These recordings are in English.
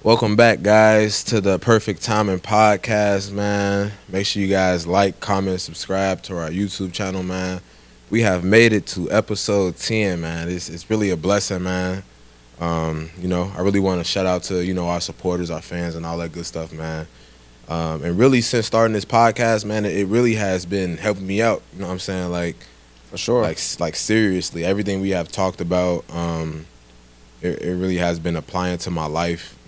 Welcome back, guys, to the Perfect Timing Podcast, man. Make sure you guys like, comment, subscribe to our YouTube channel, man. We have made it to episode 10, man. It's really a blessing, man. I really want to shout out to, our supporters, our fans, and all that good stuff, man. And really, since starting this podcast, man, it really has been helping me out. You know what I'm saying? Like, For sure. like seriously, everything we have talked about, it really has been applying to my life.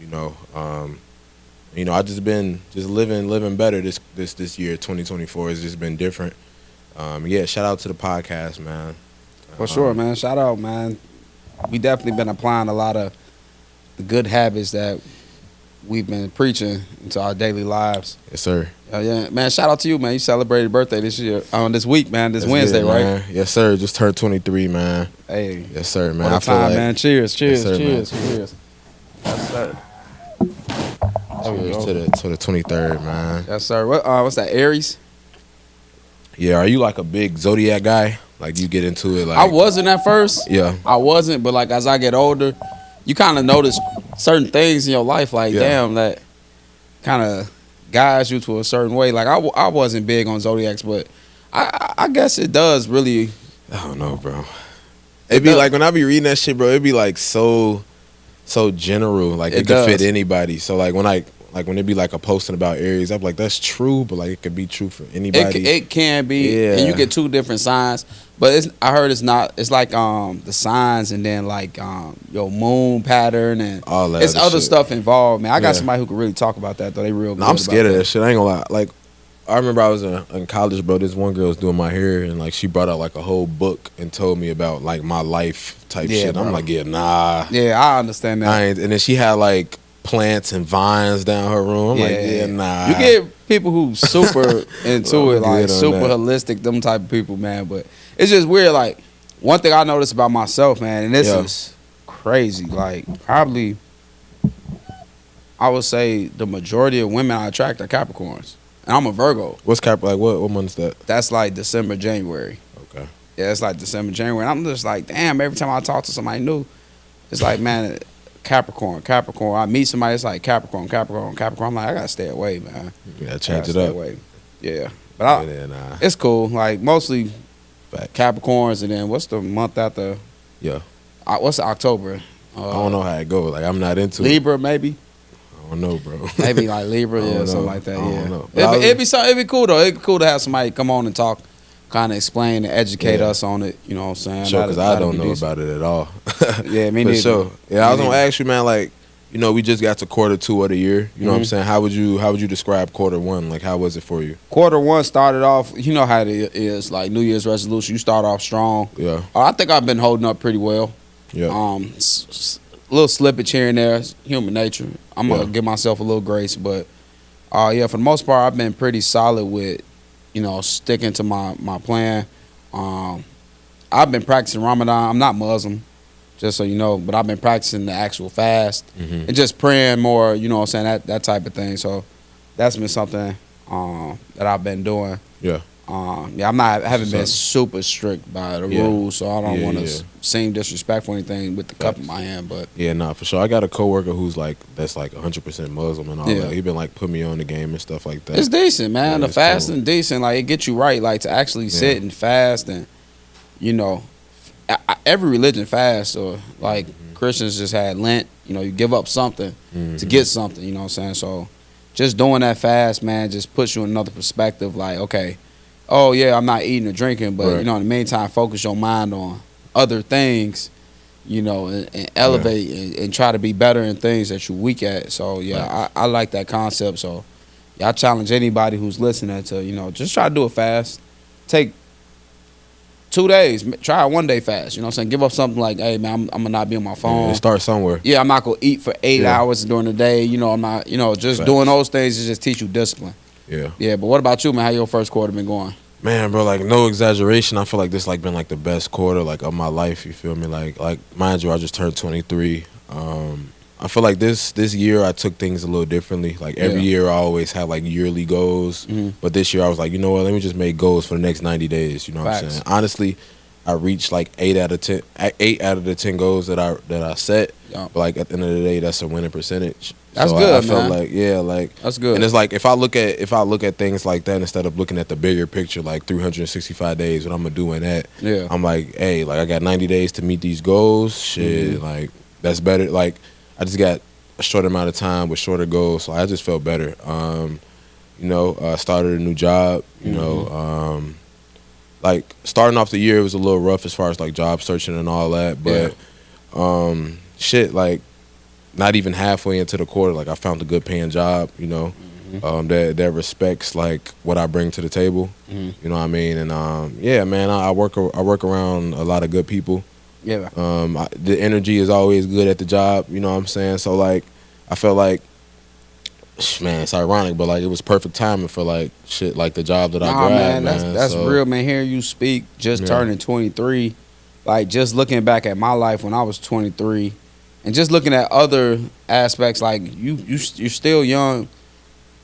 I just been living better this year. 2024 has just been different. Shout out to the podcast, man. For sure, man. Shout out, man. We definitely been applying a lot of the good habits that we've been preaching into our daily lives. Yes, sir. Yeah, man. Shout out to you, man. You celebrated birthday this week, man. This Wednesday, good, right? Man. Yes, sir. Just turned 23, man. Hey. Yes, sir, man. What a time, man. Cheers, Yes, sir, cheers. Yes, sir. Cheers to the 23rd, man. Yes, sir. What's that, Aries? Yeah, are you like a big Zodiac guy? Like, you get into it like... I wasn't at first. Yeah. I wasn't, but like as I get older, you kind of notice certain things in your life, like, damn, that kind of guides you to a certain way. Like, I wasn't big on Zodiacs, but I guess it does really... I don't know, bro. It'd be like, when I be reading that shit, bro, it'd be like so general. Like, it could fit anybody. So, like, when it be like a posting about Aries, I'm like, that's true, but like it could be true for anybody. It can be, yeah. And you get two different signs, but I heard it's not. It's like the signs and then like your moon pattern and all that. It's other shit. Stuff involved, man. I got somebody who can really talk about that though. They real. No, I'm scared of that shit. I ain't gonna lie. Like, I remember I was in college, bro. This one girl was doing my hair, and like she brought out like a whole book and told me about like my life type shit. Bro. I'm like, nah. Yeah, I understand that. And then she had like plants and vines down her room. I'm nah. You get people who super into it, like super that. holistic, them type of people, man. But it's just weird. Like, one thing I noticed about myself, man, and this is crazy. Like, probably, I would say the majority of women I attract are Capricorns. And I'm a Virgo. What's like what month's that? That's like December, January. Okay. Yeah, it's like December, January. And I'm just like, damn, every time I talk to somebody new, it's like, man, Capricorn. I meet somebody, it's like Capricorn. I'm like, I gotta stay away, man. You gotta change it up. Away. Yeah. But it's cool. Like, mostly Capricorns, and then what's the month after? Yeah. What's October? I don't know how it goes. Like, I'm not into Libra, maybe? I don't know, bro. Maybe like Libra, something like that, I don't know. It'd be cool, though. It'd be cool to have somebody come on and talk, kind of explain and educate us on it, you know what I'm saying? Sure, because I don't know about it at all. Yeah, me neither. Sure. Yeah, I was gonna ask you, man, like, we just got to quarter 2 of the year. You know what I'm saying? How would you describe quarter 1? Like, how was it for you? Quarter 1 started off, you know how it is, like New Year's resolution. You start off strong. Yeah. I think I've been holding up pretty well. Yeah. Little slippage here and there. It's human nature. I'm gonna give myself a little grace, but for the most part, I've been pretty solid with, sticking to my plan. I've been practicing Ramadan. I'm not Muslim, just so you know, but I've been practicing the actual fast and just praying more. You know what I'm saying, that type of thing. So that's been something that I've been doing. Yeah. I haven't been super strict by the rules, so I don't want to seem disrespectful or anything with the cup in my hand. But for sure. I got a coworker that's like 100% Muslim and all that. He been like putting me on the game and stuff like that. It's decent, man. The fasting cool. Decent. Like, it gets you right. Like, to actually sit and fast, and every religion fasts. Or like Christians just had Lent. You give up something to get something. You know what I'm saying? So just doing that fast, man, just puts you in another perspective. Like, okay. Oh, yeah, I'm not eating or drinking, but, in the meantime, focus your mind on other things, and elevate and try to be better in things that you're weak at. So, I like that concept. So, I challenge anybody who's listening to, just try to do it fast. Take 2 days. Try a 1 day fast. You know what I'm saying? Give up something like, hey, man, I'm going to not be on my phone. Yeah, start somewhere. Yeah, I'm not going to eat for 8 hours during the day. I'm not, just doing those things to just teach you discipline. Yeah. Yeah, but what about you, man? How your first quarter been going? Man, bro, like, no exaggeration. I feel like this been like the best quarter of my life. You feel me? Like mind you, I just turned 23. I feel like this year I took things a little differently. Like, every year I always had like yearly goals, but this year I was like, you know what? Let me just make goals for the next 90 days. You know what I'm saying? Honestly, I reached like 8 out of the 10 goals that I set. Yeah. But like, at the end of the day, that's a winning percentage. That's So good, I felt man. like, yeah, like, That's good. and it's like if I look at things like that instead of looking at the bigger picture, like 365 days, what I'm gonna do in that. Yeah. I'm like, hey, like I got 90 days to meet these goals. Shit, like that's better. Like I just got a short amount of time with shorter goals, so I just felt better. Started a new job. Like starting off the year, it was a little rough as far as like job searching and all that, but shit, like not even halfway into the quarter, like I found a good paying job, that respects like what I bring to the table. You know what I mean? And yeah, man, I work around a lot of good people. Yeah. The energy is always good at the job. You know what I'm saying? So like, I felt like, man, it's ironic, but like it was perfect timing for like shit like the job that I grabbed, man. That's real, man. Hearing you speak, just turning 23, like just looking back at my life when I was 23. And just looking at other aspects, like you're still young,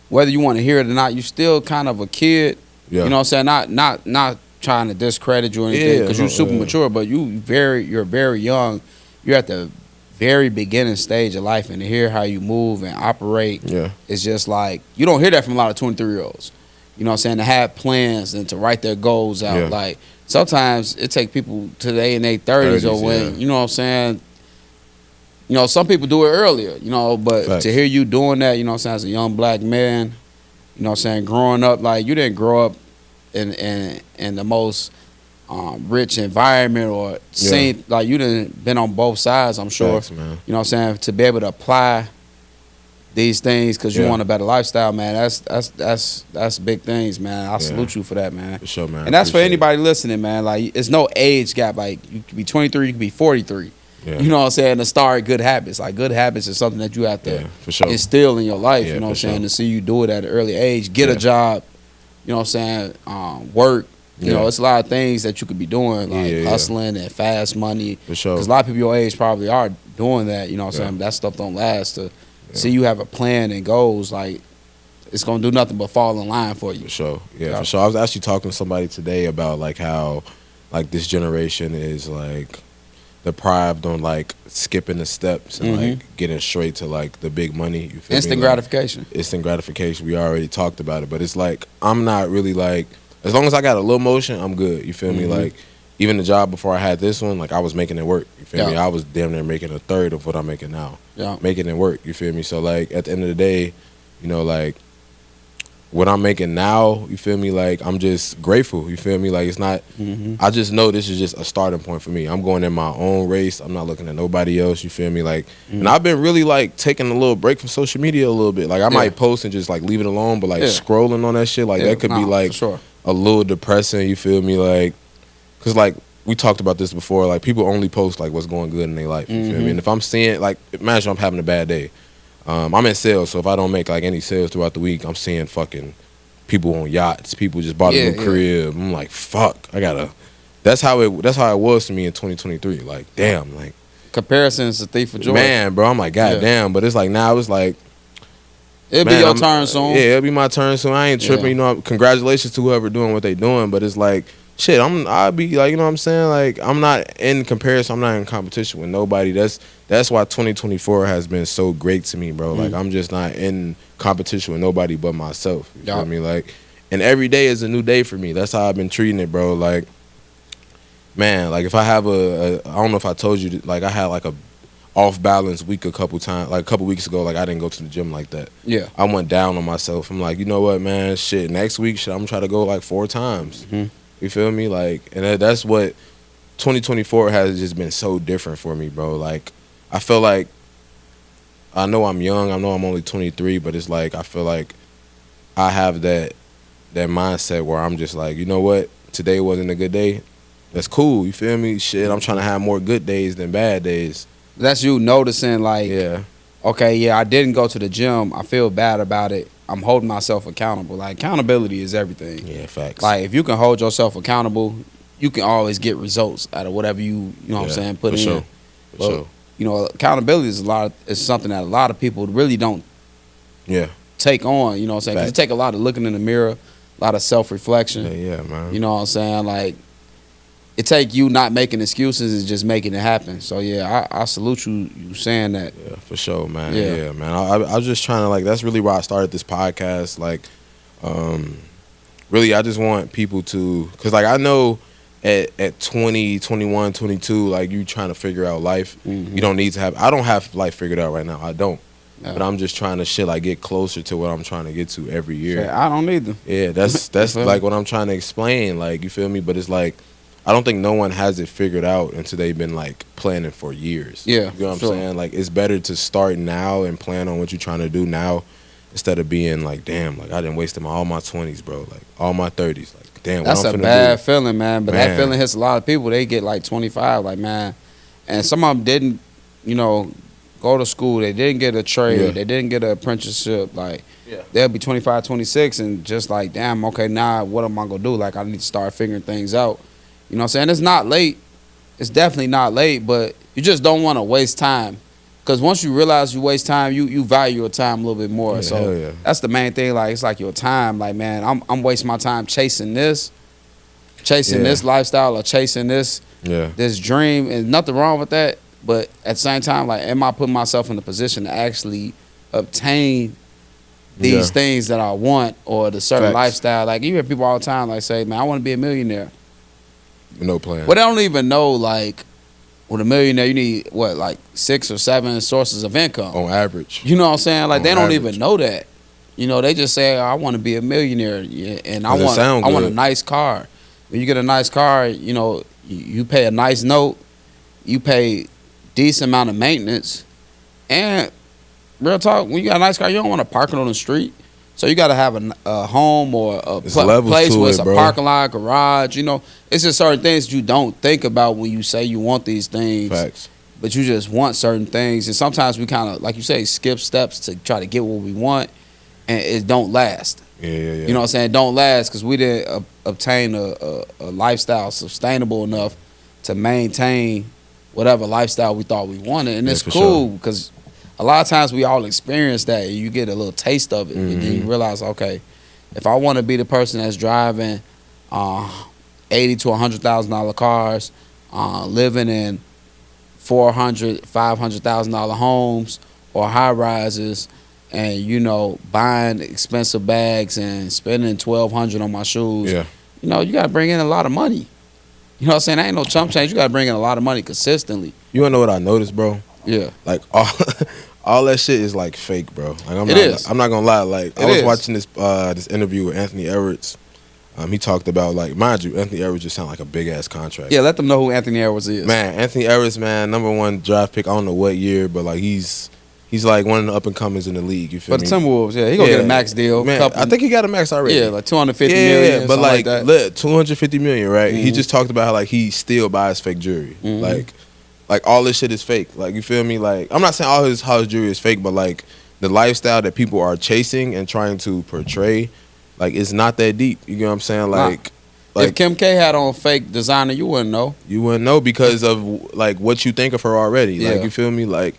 whether you want to hear it or not, you're still kind of a kid. Yeah. You know what I'm saying? Not trying to discredit you or anything, because you're super mature, but you're very young. You're at the very beginning stage of life, and to hear how you move and operate, it's just like you don't hear that from a lot of 23-year-olds. You know what I'm saying? To have plans and to write their goals out. Yeah. Like sometimes it takes people today in their 30s or when, you know what I'm saying? You know, some people do it earlier, but Facts. To hear you doing that, you know what I'm saying, as a young black man, you know what I'm saying, growing up, like you didn't grow up in the most rich environment or seen, like you didn't been on both sides, I'm sure. Facts, man. You know what I'm saying, to be able to apply these things because you want a better lifestyle, man, that's big things, man. I salute you for that, man. For sure, man. And that's for anybody listening, man. Like, it's no age gap. Like, you could be 23, you could be 43. Yeah. You know what I'm saying? To start good habits. Like, good habits is something that you have to for sure. instill in your life. Yeah, you know what I'm for saying? sure. To see you do it at an early age. Get a job. You know what I'm saying? Work. You know, it's a lot of things that you could be doing, like hustling and fast money. For sure. Because a lot of people your age probably are doing that. You know what I'm saying? That stuff don't last. To see you have a plan and goals, like, it's going to do nothing but fall in line for you. For sure. Yeah, for sure. I was actually talking to somebody today about, like, how, like, this generation is, like, deprived on like skipping the steps and like getting straight to like the big money. You feel instant me? gratification. Instant gratification. We already talked about it, but it's like I'm not really like, as long as I got a little motion, I'm good. You feel me? Like even the job before I had this one, like I was making it work. You feel me? I was damn near making a third of what I'm making now. Making it work. You feel me? So like at the end of the day, you know, like what I'm making now, you feel me? Like I'm just grateful. You feel me? Like it's not. I just know this is just a starting point for me. I'm going in my own race. I'm not looking at nobody else. You feel me? Like, and I've been really like taking a little break from social media a little bit. Like I might post and just like leave it alone, but like scrolling on that shit, like that could be like a little depressing. You feel me? Like, cause like we talked about this before. Like people only post like what's going good in their life. You feel me? And if I'm seeing like, imagine I'm having a bad day. I'm in sales, so if I don't make like any sales throughout the week, I'm seeing fucking people on yachts. People just bought a new crib. I'm like, fuck, I gotta. That's how it was to me in 2023. Like, damn, like comparison is a thief of joy. Man, bro, I'm like, god damn. But it's like now it's like it'll be your turn soon. Yeah, it'll be my turn soon. I ain't tripping. You know, congratulations to whoever doing what they doing. But it's like, shit, I'll be like, you know what I'm saying? Like, I'm not in comparison. I'm not in competition with nobody. That's why 2024 has been so great to me, bro. Like, I'm just not in competition with nobody but myself. You feel me? Like, and every day is a new day for me. That's how I've been treating it, bro. Like, man, like if I have I don't know if I told you, like I had like a off balance week a couple weeks ago. Like I didn't go to the gym like that. Yeah, I went down on myself. I'm like, you know what, man? Shit, next week, I'm gonna try to go like 4 times. You feel me? Like, and that's what 2024 has just been so different for me, bro. Like, I feel like I know I'm young. I know I'm only 23, but it's like I feel like I have that mindset where I'm just like, you know what? Today wasn't a good day. That's cool. You feel me? Shit, I'm trying to have more good days than bad days. That's you noticing, like, okay, I didn't go to the gym. I feel bad about it. I'm holding myself accountable. Like, accountability is everything. Yeah, facts. Like, if you can hold yourself accountable, you can always get results out of whatever you know what I'm saying, put in. Sure. For sure. You know, accountability is something that a lot of people really don't take on, you know what I'm saying? 'Cause it take a lot of looking in the mirror, a lot of self-reflection. Yeah, man. You know what I'm saying? Like, it take you not making excuses and just making it happen. So yeah, I salute you saying that. Yeah, for sure, man. Yeah. Yeah, man. I was just trying to, like, that's really why I started this podcast. Like, really, I just want people to, because, like, I know at 20, 21, 22, like, you trying to figure out life. Mm-hmm. You don't need to have, I don't have life figured out right now. I don't. Yeah. But I'm just trying to like get closer to what I'm trying to get to every year. Yeah, I don't either. Yeah, that's like what I'm trying to explain. Like, you feel me? But it's like, I don't think no one has it figured out until they've been like planning for years. Yeah, you know what I'm saying? Like, it's better to start now and plan on what you're trying to do now instead of being like, damn, like I didn't waste all my 20s, bro. Like all my 30s. Like, damn, that's what I'm a finna bad do? feeling, man. But that feeling hits a lot of people. They get like 25, like, man, and some of them didn't, you know, go to school. They didn't get a trade. Yeah. They didn't get an apprenticeship. Like, Yeah. they'll be 25, 26, and just like, damn, okay, now what am I gonna do? Like, I need to start figuring things out. You know what I'm saying? It's not late. It's definitely not late, but you just don't want to waste time. Because once you realize you waste time, you value your time a little bit more. Yeah, so hell yeah. that's the main thing. Like, it's like your time. Like, man, I'm wasting my time chasing this lifestyle or chasing this dream, and nothing wrong with that. But at the same time, like, am I putting myself in a position to actually obtain these things that I want, or the certain lifestyle? Like, you hear people all the time like say, man, I want to be a millionaire. No plan. But they don't even know, like, with a millionaire, you need, what, like 6 or 7 sources of income. On average. You know what I'm saying? Like, they don't average. even know that. You know, they just say, I want to be a millionaire, and I want a nice car. When you get a nice car, you know, you pay a nice note, you pay decent amount of maintenance, and real talk, when you got a nice car, you don't want to park it on the street. So you got to have a home or a place where it's a parking lot, garage. You know, it's just certain things you don't think about when you say you want these things. Facts. But you just want certain things, and sometimes we kind of, like you say, skip steps to try to get what we want, and it don't last. Yeah. You know what I'm saying? It don't last because we didn't obtain a lifestyle sustainable enough to maintain whatever lifestyle we thought we wanted. And it's cool because a lot of times we all experience that, and you get a little taste of it, and then you realize, okay, if I want to be the person that's driving $80,000 to $100,000 cars, living in $400,000, $500,000 homes or high rises, and, you know, buying expensive bags and spending $1,200 on my shoes, you know, you got to bring in a lot of money. You know what I'm saying? That ain't no chump change. You got to bring in a lot of money consistently. You want to know what I noticed, bro? Yeah. Like, all that shit is like fake, bro. Like, I'm not gonna lie. Like, I was watching this interview with Anthony Edwards. He talked about, like, mind you, Anthony Edwards just sound like a big ass contract. Yeah, let them know who Anthony Edwards is. Man, Anthony Edwards, man, #1 draft pick. I don't know what year, but like he's like one of the up and comers in the league. You feel me? But the Timberwolves, he gonna get a max deal. Man, I think he got a max already. Yeah, like $250 million. Yeah, but like that. look, $250 million, right? He just talked about how, like, he still buys fake jewelry, like all this shit is fake. Like, you feel me? Like, I'm not saying all his jewelry is fake, but like the lifestyle that people are chasing and trying to portray, like, it's not that deep. You know what I'm saying? Like if Kim K had on fake designer, you wouldn't know. You wouldn't know because of like what you think of her already. Yeah. Like, you feel me? Like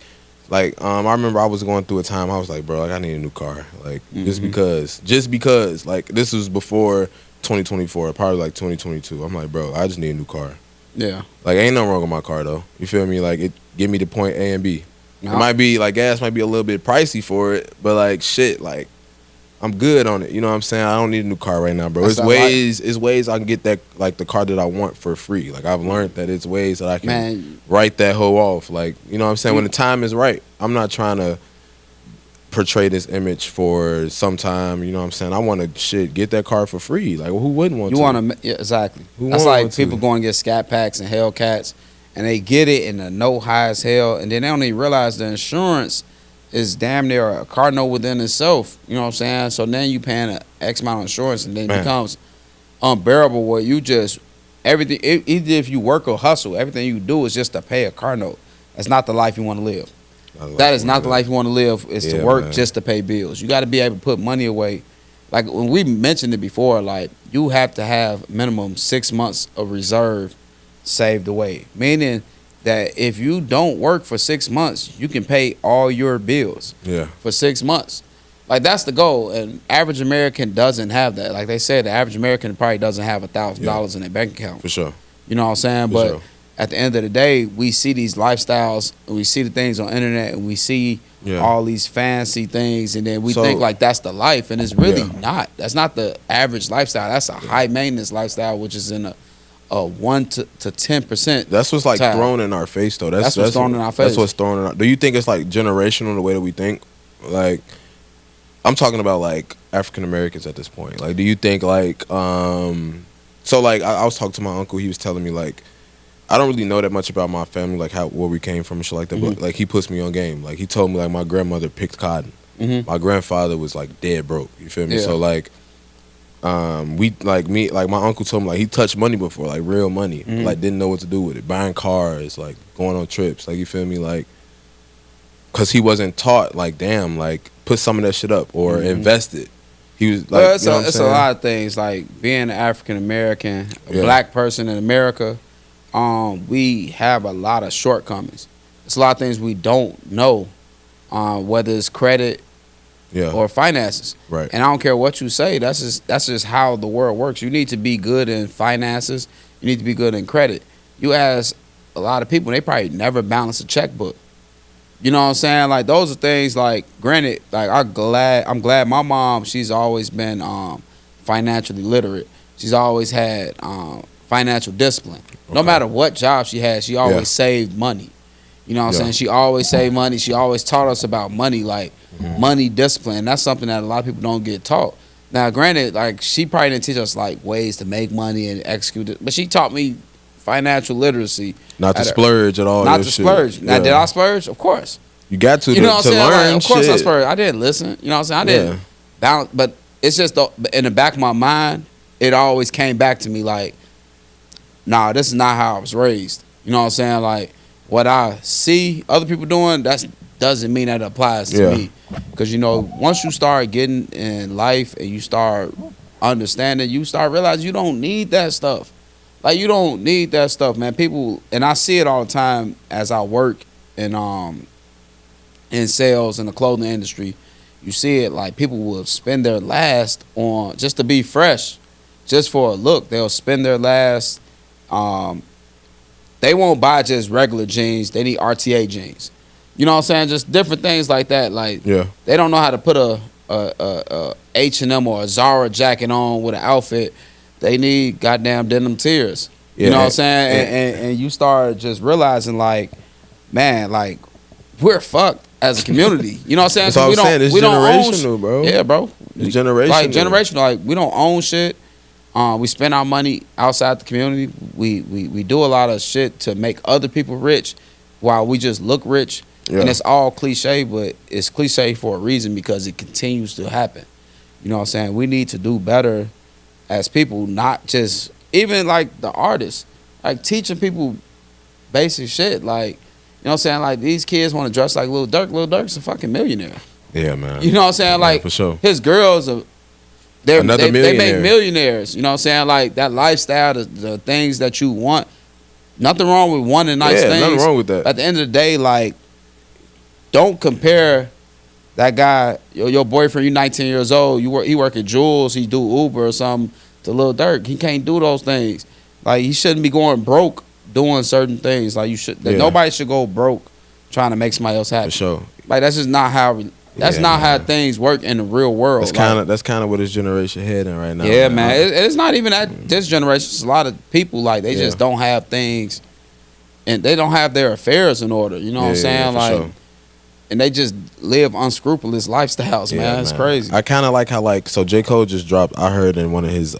I remember I was going through a time I was like, bro, like, I need a new car. Like, just because like this was before 2024, probably like 2022. I'm like, bro, I just need a new car. Yeah. Like, ain't nothing wrong with my car though. You feel me? Like, it give me to point A and B. No. It might be like gas might be a little bit pricey for it, but like shit, like I'm good on it. You know what I'm saying? I don't need a new car right now, bro. It's ways I can get that, like, the car that I want for free. Like, I've learned that it's ways that I can write that hoe off. Like, you know what I'm saying? When the time is right, I'm not trying to portray this image for some time. You know what I'm saying? I want to get that car for free. Like, who wouldn't want to? You want to? Yeah, exactly. That's like people going to get Scat Packs and Hellcats, and they get it in a note high as hell, and then they don't even realize the insurance is damn near a car note within itself. You know what I'm saying? So then you paying an X amount of insurance, and then it becomes unbearable where you just, everything, even if you work or hustle, everything you do is just to pay a car note. That's not the life you want to live. That is not the life you want to live, is to work just to pay bills. You got to be able to put money away. Like, when we mentioned it before, like, you have to have minimum 6 months of reserve saved away. Meaning that if you don't work for 6 months, you can pay all your bills for 6 months. Like, that's the goal. And average American doesn't have that. Like they said, the average American probably doesn't have $1,000 in their bank account. For sure. You know what I'm saying? For But sure. at the end of the day, we see these lifestyles, and we see the things on the internet, and we see all these fancy things, and then we think like that's the life, and it's really not. That's not the average lifestyle. That's a high maintenance lifestyle, which is in a 1 to 10%. That's what's like thrown in our face, though. That's what's thrown in our face. That's what's thrown in our. Do you think it's like generational the way that we think? Like, I'm talking about like African Americans at this point. Like, do you think like so like I was talking to my uncle. He was telling me like I don't really know that much about my family, like where we came from and shit like that. But like he puts me on game. Like he told me like my grandmother picked cotton. My grandfather was like dead broke. You feel me? So like we like me like my uncle told me like he touched money before, like real money, like didn't know what to do with it, buying cars, like going on trips, like you feel me, like because he wasn't taught like damn, like put some of that shit up or invest it. He was like, it's a lot of things, like being an African American, a black person in America. We have a lot of shortcomings. It's a lot of things we don't know, whether it's credit or finances. Right. And I don't care what you say. That's just how the world works. You need to be good in finances. You need to be good in credit. You ask a lot of people, they probably never balance a checkbook. You know what I'm saying? Like those are things. Like granted, like I'm glad my mom. She's always been financially literate. She's always had financial discipline. No matter what job she had, she always saved money. You know what I'm saying? She always saved money. She always taught us about money, like money discipline. And that's something that a lot of people don't get taught. Now, granted, like she probably didn't teach us like ways to make money and execute it, but she taught me financial literacy. Not to splurge at all. Not to splurge. Now, did I splurge? Of course. You got to. You know what I'm saying? Learn like, of course shit. I splurged. I didn't listen. You know what I'm saying? I didn't balance. But it's just in the back of my mind, it always came back to me like, nah, this is not how I was raised. You know what I'm saying? Like what I see other people doing, that doesn't mean that it applies to me. Because you know, once you start getting in life and you start understanding, you start realizing you don't need that stuff. Like you don't need that stuff, man. People, and I see it all the time as I work in sales in the clothing industry. You see it like people will spend their last on just to be fresh, just for a look. They'll spend their last. They won't buy just regular jeans. They need RTA jeans. You know what I'm saying? Just different things like that. Like they don't know how to put a H&M or a Zara jacket on with an outfit. They need goddamn denim tears. You know what I'm saying? And you start just realizing like, man, like we're fucked as a community. You know what I'm saying? That's all I'm saying. It's generational, bro. Yeah, bro. It's generational. Like generational. Like we don't own shit. We spend our money outside the community. We do a lot of shit to make other people rich while we just look rich. And it's all cliche, but it's cliche for a reason because it continues to happen. You know what I'm saying? We need to do better as people, not just even like the artists, like teaching people basic shit. Like, you know what I'm saying? Like these kids want to dress like Lil Durk. Lil Durk's a fucking millionaire. Yeah, man. You know what I'm saying? Like for sure. His girls are they make millionaires. You know what I'm saying? Like that lifestyle, the things that you want. Nothing wrong with wanting nice things. Nothing wrong with that. At the end of the day, like, don't compare that guy, your boyfriend, you 19 years old, he work at Jules, he do Uber or something, to Lil Durk. He can't do those things. Like, he shouldn't be going broke doing certain things. Like, nobody should go broke trying to make somebody else happy. For sure. Like, that's just not how how things work in the real world. That's kind of what this generation heading right now. Yeah, man. It's not even that this generation. It's a lot of people, like, they just don't have things, and they don't have their affairs in order. You know what I'm saying? Like, sure. And they just live unscrupulous lifestyles, man. It's crazy. I kind of like how, like, so J. Cole just dropped, I heard in one of his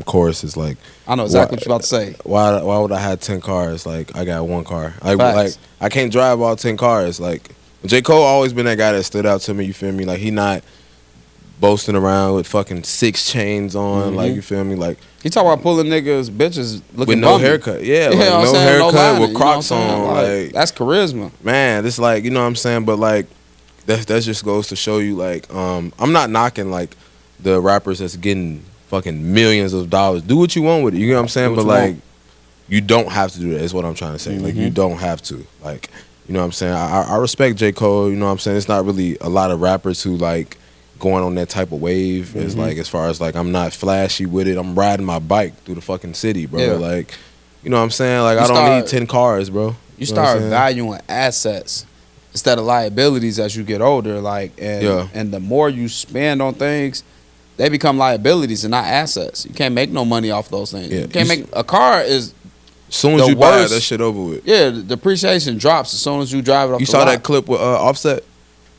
choruses, like, I know exactly what you're about to say. Why would I have 10 cars? Like, I got one car. Like I can't drive all 10 cars. Like, J. Cole always been that guy that stood out to me, you feel me? Like, he not boasting around with fucking 6 chains on, like, you feel me? Like, he talk about pulling niggas, bitches looking with no bummy. haircut. Yeah, like, no haircut, with Crocs on. Like, that's charisma. Man, it's like, you know what I'm saying? But, like, that just goes to show you, like, I'm not knocking, like, the rappers that's getting fucking millions of dollars. Do what you want with it, you know what I'm saying? But, like, you don't have to do that, is what I'm trying to say. Like, you don't have to. Like, you know what I'm saying? I respect J. Cole, you know what I'm saying? It's not really a lot of rappers who, like, going on that type of wave. It's like, as far as, like, I'm not flashy with it. I'm riding my bike through the fucking city, bro. Like, You know what I'm saying? Like, I don't need 10 cars, bro. You start valuing assets instead of liabilities as you get older. Like, and the more you spend on things, they become liabilities and not assets. You can't make no money off those things. Yeah. You can't make a car is. As soon as you buy it, that shit over with. Yeah, the depreciation drops as soon as you drive it off. You saw that clip with Offset?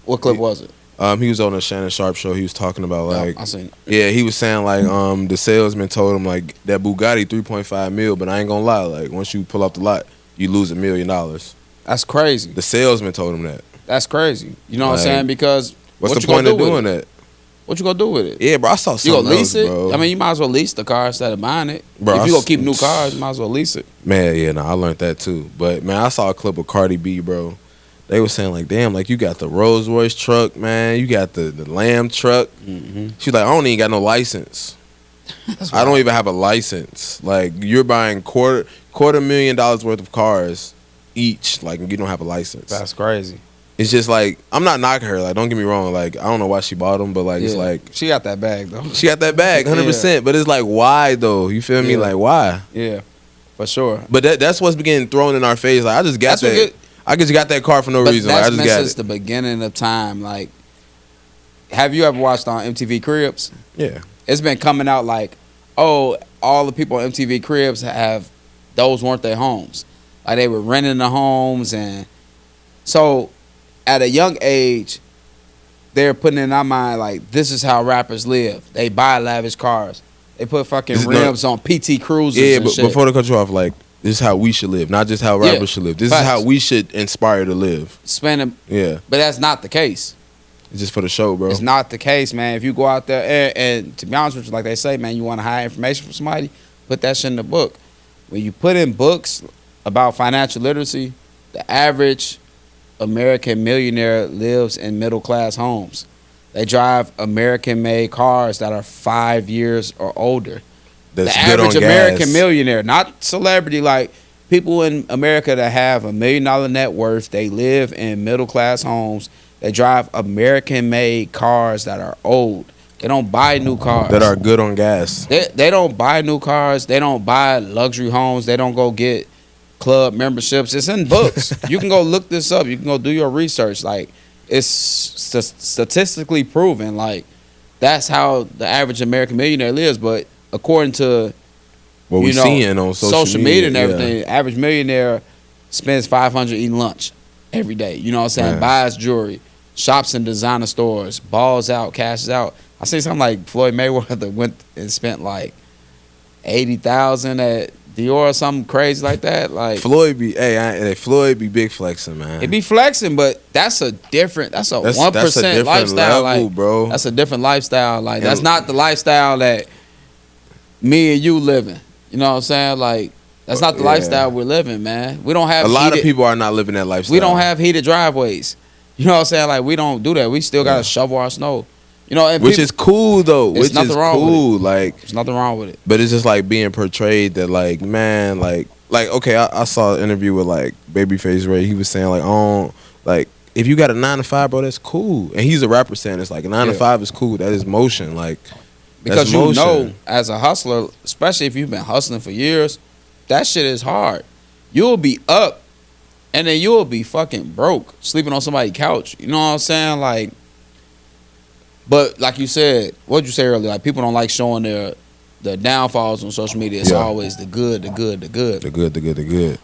What clip was it? He was on a Shannon Sharp show. He was talking about like, I seen it. Yeah, he was saying like, the salesman told him like that Bugatti 3.5 mil, but I ain't gonna lie, like once you pull off the lot, you lose $1 million. That's crazy. The salesman told him that. That's crazy. You know what I'm saying? Because what's the point of doing that? What you gonna do with it? Yeah, bro, I saw something. You gonna lease it? Bro. I mean, you might as well lease the car instead of buying it. Bro, if you gonna keep new cars, you might as well lease it. Man, yeah, no, I learned that too. But man, I saw a clip of Cardi B, bro. They were saying like, damn, like you got the Rolls Royce truck, man. You got the Lamb truck. Mm-hmm. She's like, I don't even got no license. I don't even have a license. Like you're buying quarter $1,000,000 worth of cars each. Like you don't have a license. That's crazy. It's just like, I'm not knocking her. Like, don't get me wrong. Like, I don't know why she bought them, but like, it's like she got that bag though. She got that bag, 100%. But it's like, why though? You feel me? Like, why? Yeah, for sure. But that's what's getting thrown in our face. Like, I just got that. I just got that car for no reason. Like, I just got it. The beginning of time. Like, have you ever watched on MTV Cribs? Yeah. It's been coming out like, oh, all the people on MTV Cribs those weren't their homes. Like they were renting the homes, and so at a young age, they're putting in our mind like this is how rappers live. They buy lavish cars. They put fucking rims on PT Cruisers. Yeah, but before they cut you off, like this is how we should live, not just how rappers should live. This is how we should inspire to live. Spending, but that's not the case. It's just for the show, bro. It's not the case, man. If you go out there and to be honest with you, like they say, man, you want to hide information from somebody, put that shit in the book. When you put in books about financial literacy, the average American millionaire lives in middle class homes. They drive American-made cars that are 5 years or older. That's the good average on American gas. millionaire, not celebrity, like people in America that have $1 million net worth, they live in middle class homes. They drive American-made cars that are old. They don't buy new cars. That are good on gas. They don't buy new cars. They don't buy luxury homes. They don't go get club memberships. It's in books. You can go look this up. You can go do your research. Like, it's statistically proven. Like, that's how the average American millionaire lives. But according to what we're seeing on social media and everything, average millionaire spends $500 eating lunch every day. You know what I'm saying? Man. Buys jewelry, shops in designer stores, balls out, cashes out. I see something like Floyd Mayweather went and spent like $80,000 at Dior or something crazy like that. Like Floyd be big flexing, man. It be flexing, but that's a 1% lifestyle, level, like, bro. That's a different lifestyle. Like that's not the lifestyle that me and you living. You know what I'm saying? Like that's not the lifestyle we're living, man. We don't have a lot of people are not living that lifestyle. We don't have heated driveways. You know what I'm saying? Like we don't do that. We still gotta shovel our snow. You know, and which is cool though. Which is cool. Like there's nothing wrong with it. But it's just like being portrayed that like, man, like okay, I saw an interview with like Babyface Ray. He was saying like, oh, like if you got a 9 to 5, bro, that's cool. And he's a rapper saying it's like a 9 to 5 is cool. That is motion, like because you know, as a hustler, especially if you've been hustling for years, that shit is hard. You'll be up, and then you'll be fucking broke, sleeping on somebody's couch. You know what I'm saying? Like. But like you said, what did you say earlier? Like people don't like showing their downfalls on social media. It's always the good.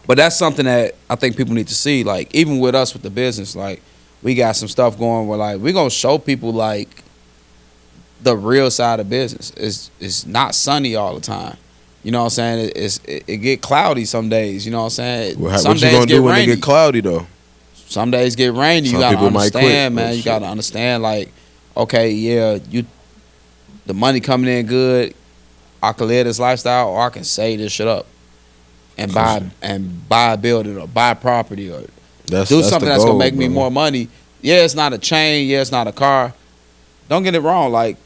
But that's something that I think people need to see. Like even with us with the business, like we got some stuff going where like we're gonna show people like the real side of business. It's not sunny all the time. You know what I'm saying? It get cloudy some days. You know what I'm saying? What you gonna do when it get cloudy though? Some days get rainy. You gotta understand, man. You gotta understand like. Okay, the money coming in good. I can live this lifestyle, or I can save this shit up and buy a building or buy property or do something that's gonna make me more money. Yeah, it's not a chain. Yeah, it's not a car. Don't get it wrong. Like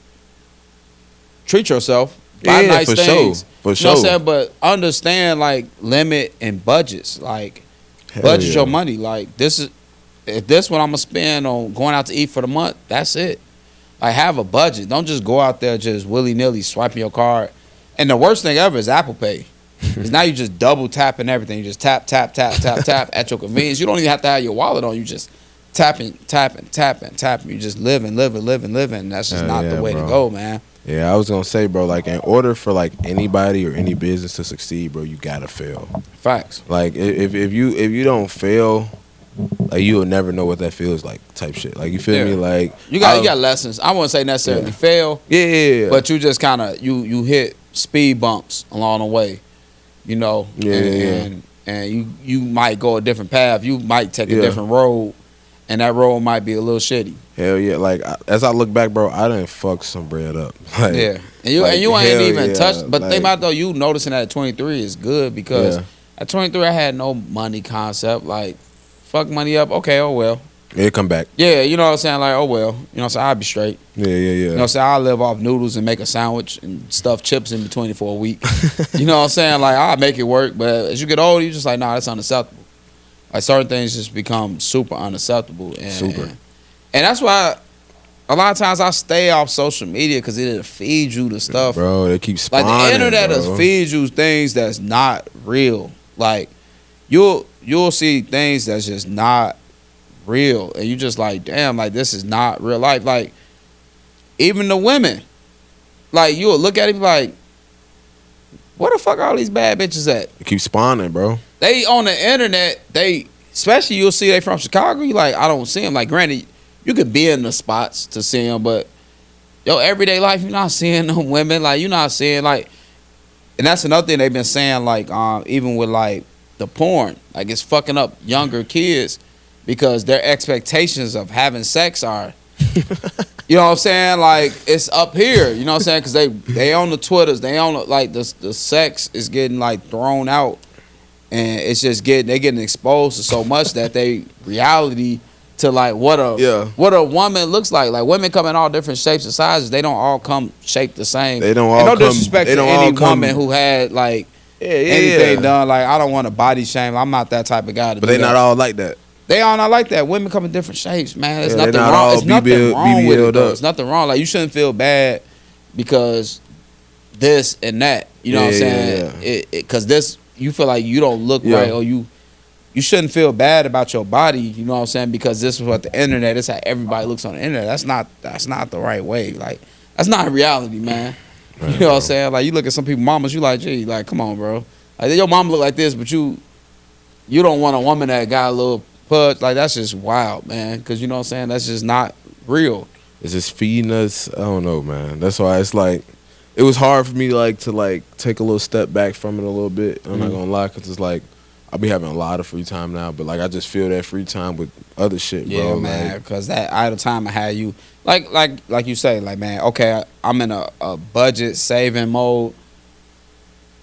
treat yourself. Buy nice things. For sure. You know what I'm saying? But understand like limit and budgets. Like budget your money. Like if this what I'm gonna spend on going out to eat for the month, that's it. Like have a budget. Don't just go out there just willy-nilly swiping your card. And the worst thing ever is Apple Pay. Because now you just double tapping everything. You just tap at your convenience. You don't even have to have your wallet on. You just tapping. You just living. That's just not the way to go, man. Yeah, I was gonna say, bro, like in order for like anybody or any business to succeed, bro, you gotta fail. Facts. Like if you don't fail, like you'll never know what that feels like, type shit. Like you feel me? Like you got lessons. I wouldn't say necessarily fail. Yeah. But you just kind of you hit speed bumps along the way, you know. And you might go a different path. You might take a different road, and that road might be a little shitty. Hell yeah! Like as I look back, bro, I done fucked some bread up. Like, and you ain't even touched. But think about though, you noticing that at 23 is good because at 23 I had no money concept. Like, fuck money up. Okay, oh well. It'll come back. Yeah, you know what I'm saying? Like, oh well. You know what I'm saying? I'll be straight. Yeah. You know what I'm saying? I'll live off noodles and make a sandwich and stuff chips in between for a week. You know what I'm saying? Like, I'll make it work. But as you get older, you're just like, nah, that's unacceptable. Like, certain things just become super unacceptable. And that's why a lot of times I stay off social media because it'll feed you the stuff. Bro, they keep spawning, like the internet will feed you things that's not real. Like, you'll see things that's just not real. And you just like, damn, like this is not real life. Like, even the women, like you'll look at it like, where the fuck are all these bad bitches at? They keep spawning, bro. They on the internet, especially you'll see they from Chicago, you like, I don't see them. Like, granted, you could be in the spots to see them, but your everyday life, you're not seeing them women. Like, you're not seeing, like, and that's another thing they've been saying, like, even with, like, the porn. Like, it's fucking up younger kids because their expectations of having sex are, you know what I'm saying? Like, it's up here, you know what I'm saying? Because they on the Twitters, they on, like, the sex is getting, like, thrown out. And it's just they getting exposed to so much that they reality to like what a woman looks like. Like, women come in all different shapes and sizes. They don't all come shaped the same. They don't all no disrespect to any woman who had like anything done. Like, I don't want to body shame. I'm not that type of guy to do that. But they not all like that. They all not like that. Women come in different shapes, man. There's nothing wrong. There's nothing wrong with it, though. There's nothing wrong. Like, you shouldn't feel bad because this and that. You know what I'm saying? Because this, you feel like you don't look right, or you shouldn't feel bad about your body, you know what I'm saying? Because this is what the internet is, how everybody looks on the internet. That's not the right way. Like, that's not reality, man. Right, you know what I'm saying? Like, you look at some people, mamas, you like, gee, like, come on, bro. Like, your mama look like this, but you don't want a woman that got a little pudge. Like, that's just wild, man. Because, you know what I'm saying? That's just not real. It's just feeding us. I don't know, man. That's why it's like, it was hard for me to take a little step back from it a little bit. I'm not gonna lie, because it's like I'll be having a lot of free time now, but like I just feel that free time with other shit, bro. Yeah, man. Because that idle time I had you like you say, like, man, okay, I'm in a budget saving mode.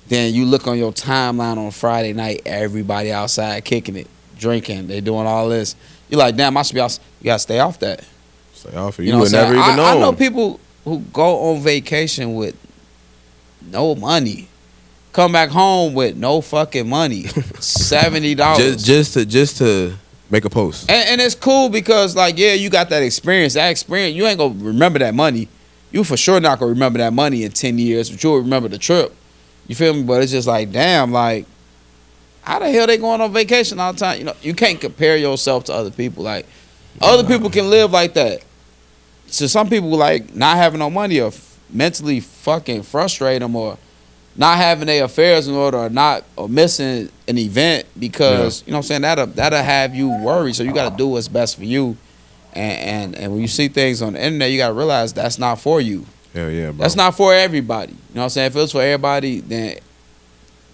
Then you look on your timeline on Friday night, everybody outside kicking it, drinking, they doing all this. You're like, damn, I should be out. You gotta stay off that. Stay off it. You would never even know. I know people who go on vacation with no money, come back home with no fucking money, $70 just to make a post. And it's cool because, like, yeah, you got that experience. That experience, you ain't gonna remember that money. You for sure not gonna remember that money in 10 years, but you'll remember the trip. You feel me? But it's just like, damn, like, how the hell they going on vacation all the time? You know, you can't compare yourself to other people. Like, other people can live like that. So some people, like, not having no money or mentally fucking frustrate them, or not having their affairs in order, or missing an event because, you know what I'm saying, that'll have you worried. So you got to do what's best for you. And when you see things on the internet, you got to realize that's not for you. Hell yeah, bro. That's not for everybody. You know what I'm saying? If it was for everybody, then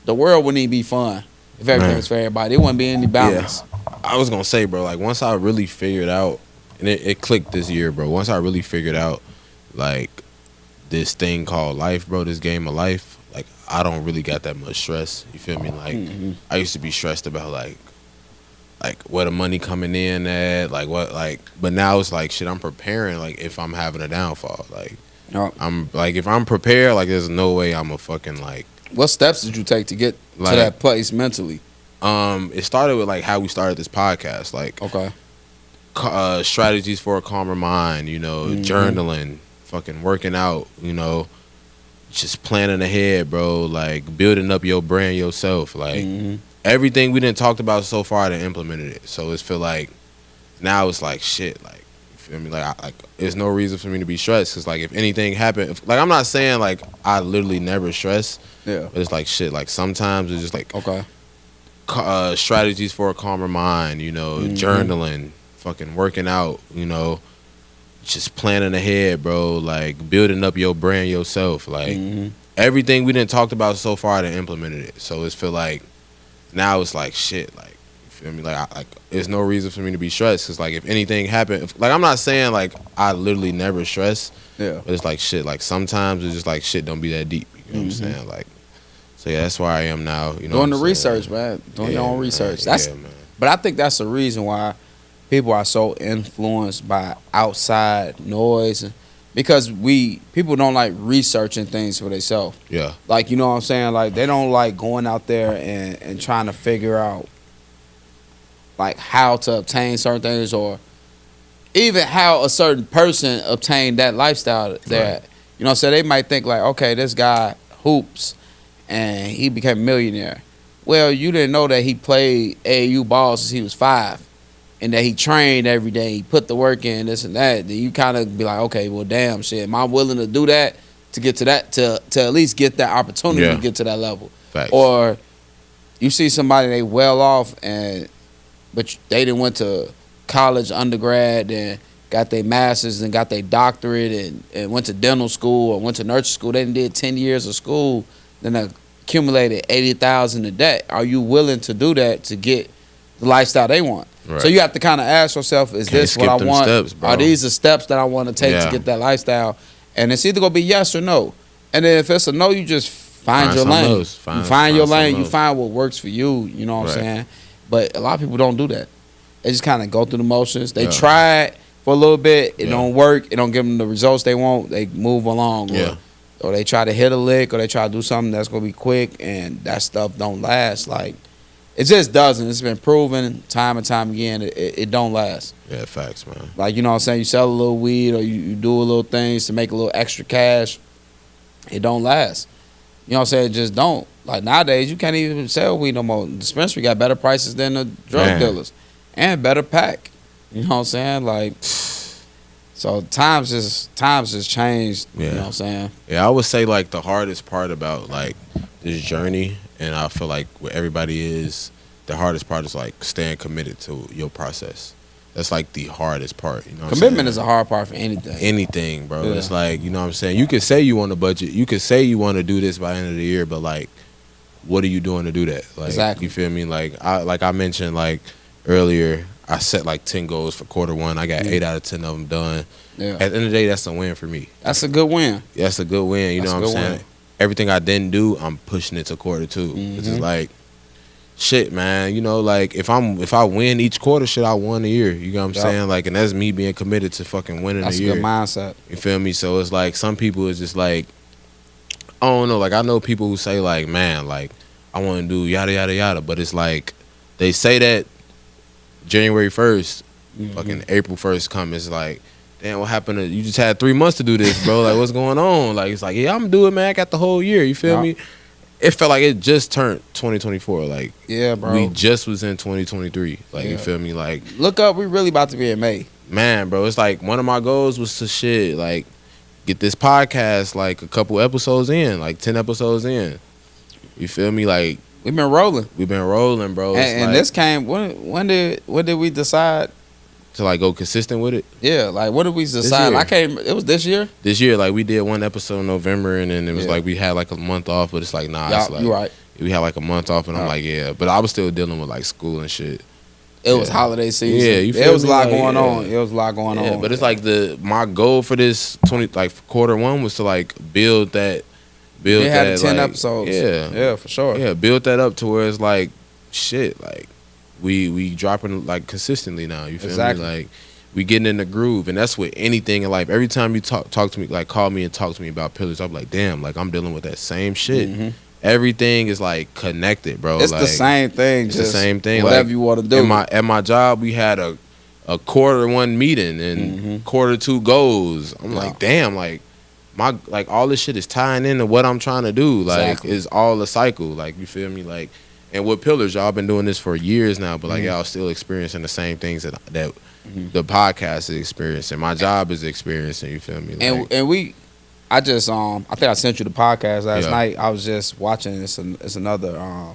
the world wouldn't even be fun. If everything was for everybody, it wouldn't be any balance. Yeah. I was going to say, bro, like, once I really figured out, and it clicked this year, bro. Once I really figured out, like, this thing called life, bro, this game of life, like, I don't really got that much stress. You feel me? Like, I used to be stressed about, like where the money coming in at, like, what, like, but now it's like, shit, I'm preparing, like, if I'm having a downfall. Like, I'm, like, if I'm prepared, like, there's no way I'm a fucking, like. What steps did you take to get to that place mentally? It started with, like, how we started this podcast. Like, okay. Strategies for a calmer mind, you know, journaling, fucking working out, you know, just planning ahead, bro. Like building up your brand yourself. Like Mm-hmm. everything we didn't talked about so far, I implemented it. So it's feel like now it's like shit. Like you feel me? Like there's no reason for me to be stressed. Cause like if anything happened, like I'm not saying like I literally never stress. Yeah. But it's like shit. Like sometimes it's just like Okay. strategies for a calmer mind. You know, journaling, fucking working out. You know, just planning ahead, bro. Like building up your brand yourself. Like everything we didn't talked about so far, I implemented it. So it's feel like now it's like shit. Like you feel me? Like there's no reason for me to be stressed. Cause like if anything happened, like I'm not saying like I literally never stress. Yeah. But it's like shit. Like sometimes it's just like shit don't be that deep. You know what I'm saying? Like. So yeah, that's where I am now. You know, Doing the research, man. Doing your own research. That's. Yeah, man. But I think that's the reason why people are so influenced by outside noise, because people don't like researching things for themselves. Yeah. Like, you know what I'm saying? Like they don't like going out there and trying to figure out like how to obtain certain things, or even how a certain person obtained that lifestyle there. Right. You know, so they might think like, okay, this guy hoops and he became a millionaire. Well, you didn't know that he played AAU ball since he was 5, and that he trained every day. He put the work in, this and that. Then you kind of be like, okay, well, damn, shit, am I willing to do that to get to that, to at least get that opportunity to get to that level? Facts. Or you see somebody, they well off, but they didn't went to college, undergrad, and got their master's and got their doctorate and went to dental school or went to nursing school. They did 10 years of school, then accumulated $80,000 in debt. Are you willing to do that to get the lifestyle they want? Right. So you have to kind of ask yourself, is this what I want? Steps, are these the steps that I want to take to get that lifestyle? And it's either going to be yes or no. And then if it's a no, you just find your lane. You find your lane. You find what works for you. You know what I'm saying? But a lot of people don't do that. They just kind of go through the motions. They try it for a little bit. It don't work. It don't give them the results they want. They move along. Or they try to hit a lick, or they try to do something that's going to be quick, and that stuff don't last. Like, it just doesn't. It's been proven time and time again. It don't last. Yeah, facts, man. Like, you know what I'm saying? You sell a little weed, or you do a little things to make a little extra cash. It don't last. You know what I'm saying? It just don't. Like, nowadays, you can't even sell weed no more. The dispensary got better prices than the drug dealers. And better pack. You know what I'm saying? Like... So times has changed. Yeah. You know what I'm saying? Yeah, I would say like the hardest part about like this journey, and I feel like what everybody is, the hardest part is like staying committed to your process. That's like the hardest part. You know what Commitment is a hard part for anything. Anything, bro. Yeah. It's like, you know what I'm saying? You could say you want a budget. You could say you want to do this by the end of the year, but like, what are you doing to do that? Like, exactly. You feel me? Like I mentioned like earlier, I set like 10 goals for Q1. I got 8 out of 10 of them done. Yeah. At the end of the day, that's a win for me. That's a good win. That's a good win. You know what I'm saying? Everything I didn't do, I'm pushing it to Q2. It's just like, shit, man. You know, like if I win each quarter, shit, I won the year. You know what I'm saying? Like, and that's me being committed to fucking winning the year. That's a good mindset. You feel me? So it's like some people is just like, I don't know. Like I know people who say like, man, like I want to do yada yada yada, but it's like they say that January 1st, fucking April 1st come, it's like, damn, what happened to you? Just had 3 months to do this, bro. Like, what's going on? Like, it's like, yeah, I'm doing, man. I got the whole year. You feel me? It felt like it just turned 2024. Like, yeah, bro. We just was in 2023. Like, you feel me? Like, look up, we really about to be in May. Man, bro, it's like one of my goals was to shit, like, get this podcast like a couple episodes in, like 10 episodes in. You feel me? Like, we've been rolling, bro. And like, this came when did we decide to like go consistent with it? Yeah, like what did we decide? It was this year. This year, like we did one episode in November, and then it was like we had like a month off, but it's like it's like you right. We had like a month off, and I'm like, yeah, but I was still dealing with like school and shit. It was holiday season. Yeah, you feel there was a lot like, going on. It was a lot going on. But it's like my goal for this Q1 was to like build that. They had 10 like, episodes. Yeah, for sure. Yeah, build that up to where it's like shit. Like we dropping like consistently now. You feel me? Like we getting in the groove, and that's with anything in life. Every time you talk to me, like call me and talk to me about pillars, I'm like, damn, like I'm dealing with that same shit. Mm-hmm. Everything is like connected, bro. It's like, the same thing. It's the same thing. Whatever like, you want to do. At my job, we had a Q1 meeting and Q2 goals. I'm like, damn, like my like all this shit is tying into what I'm trying to do. Like Exactly. it's all a cycle. Like you feel me? Like and with Pillars, y'all been doing this for years now, but like y'all still experiencing the same things that the podcast is experiencing. My job is experiencing. You feel me? Like, I just I think I sent you the podcast last Yeah. night. I was just watching it's another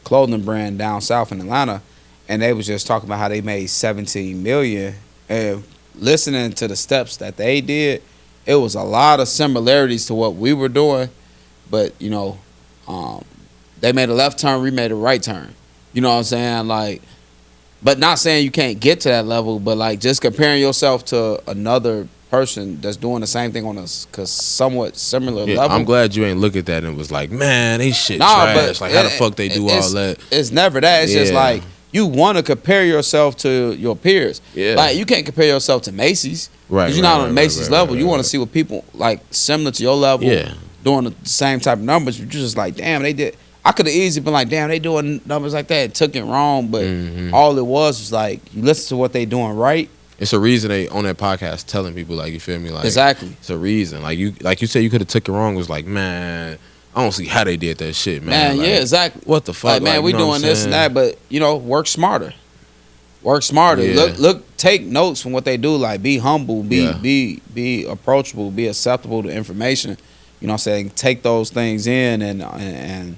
clothing brand down south in Atlanta, and they was just talking about how they made 17 million. And listening to the steps that they did, it was a lot of similarities to what we were doing, but you know, they made a left turn, we made a right turn. You know what I'm saying? Like, but not saying you can't get to that level, but like just comparing yourself to another person that's doing the same thing on a somewhat similar yeah, level. I'm glad you ain't look at that and was like, man, they shit Nah, trash. but Like how the fuck they do all that? It's never that. It's just Yeah. like you want to compare yourself to your peers. Yeah. Like you can't compare yourself to Macy's. Right, 'Cause you're right, not on right, Macy's right, level. right, You want right. to see what people like similar to your level Yeah. doing the same type of numbers. But you're just like, damn, they did. I could have easily been like, damn, they doing numbers like that. Took it wrong, but all it was like you listen to what they doing right. It's a reason they on that podcast telling people like you feel me like Exactly. It's a reason like you said you could have took it wrong. It was like man, I don't see how they did that shit, man. Man, Like, yeah, exactly. What the fuck, Like, man, Like, we you know what doing I'm this and saying? that, but you know, work smarter. Work smarter. Yeah. Look, take notes from what they do. Like, be humble, Yeah. be approachable, be acceptable to information. You know what I'm saying? Take those things in and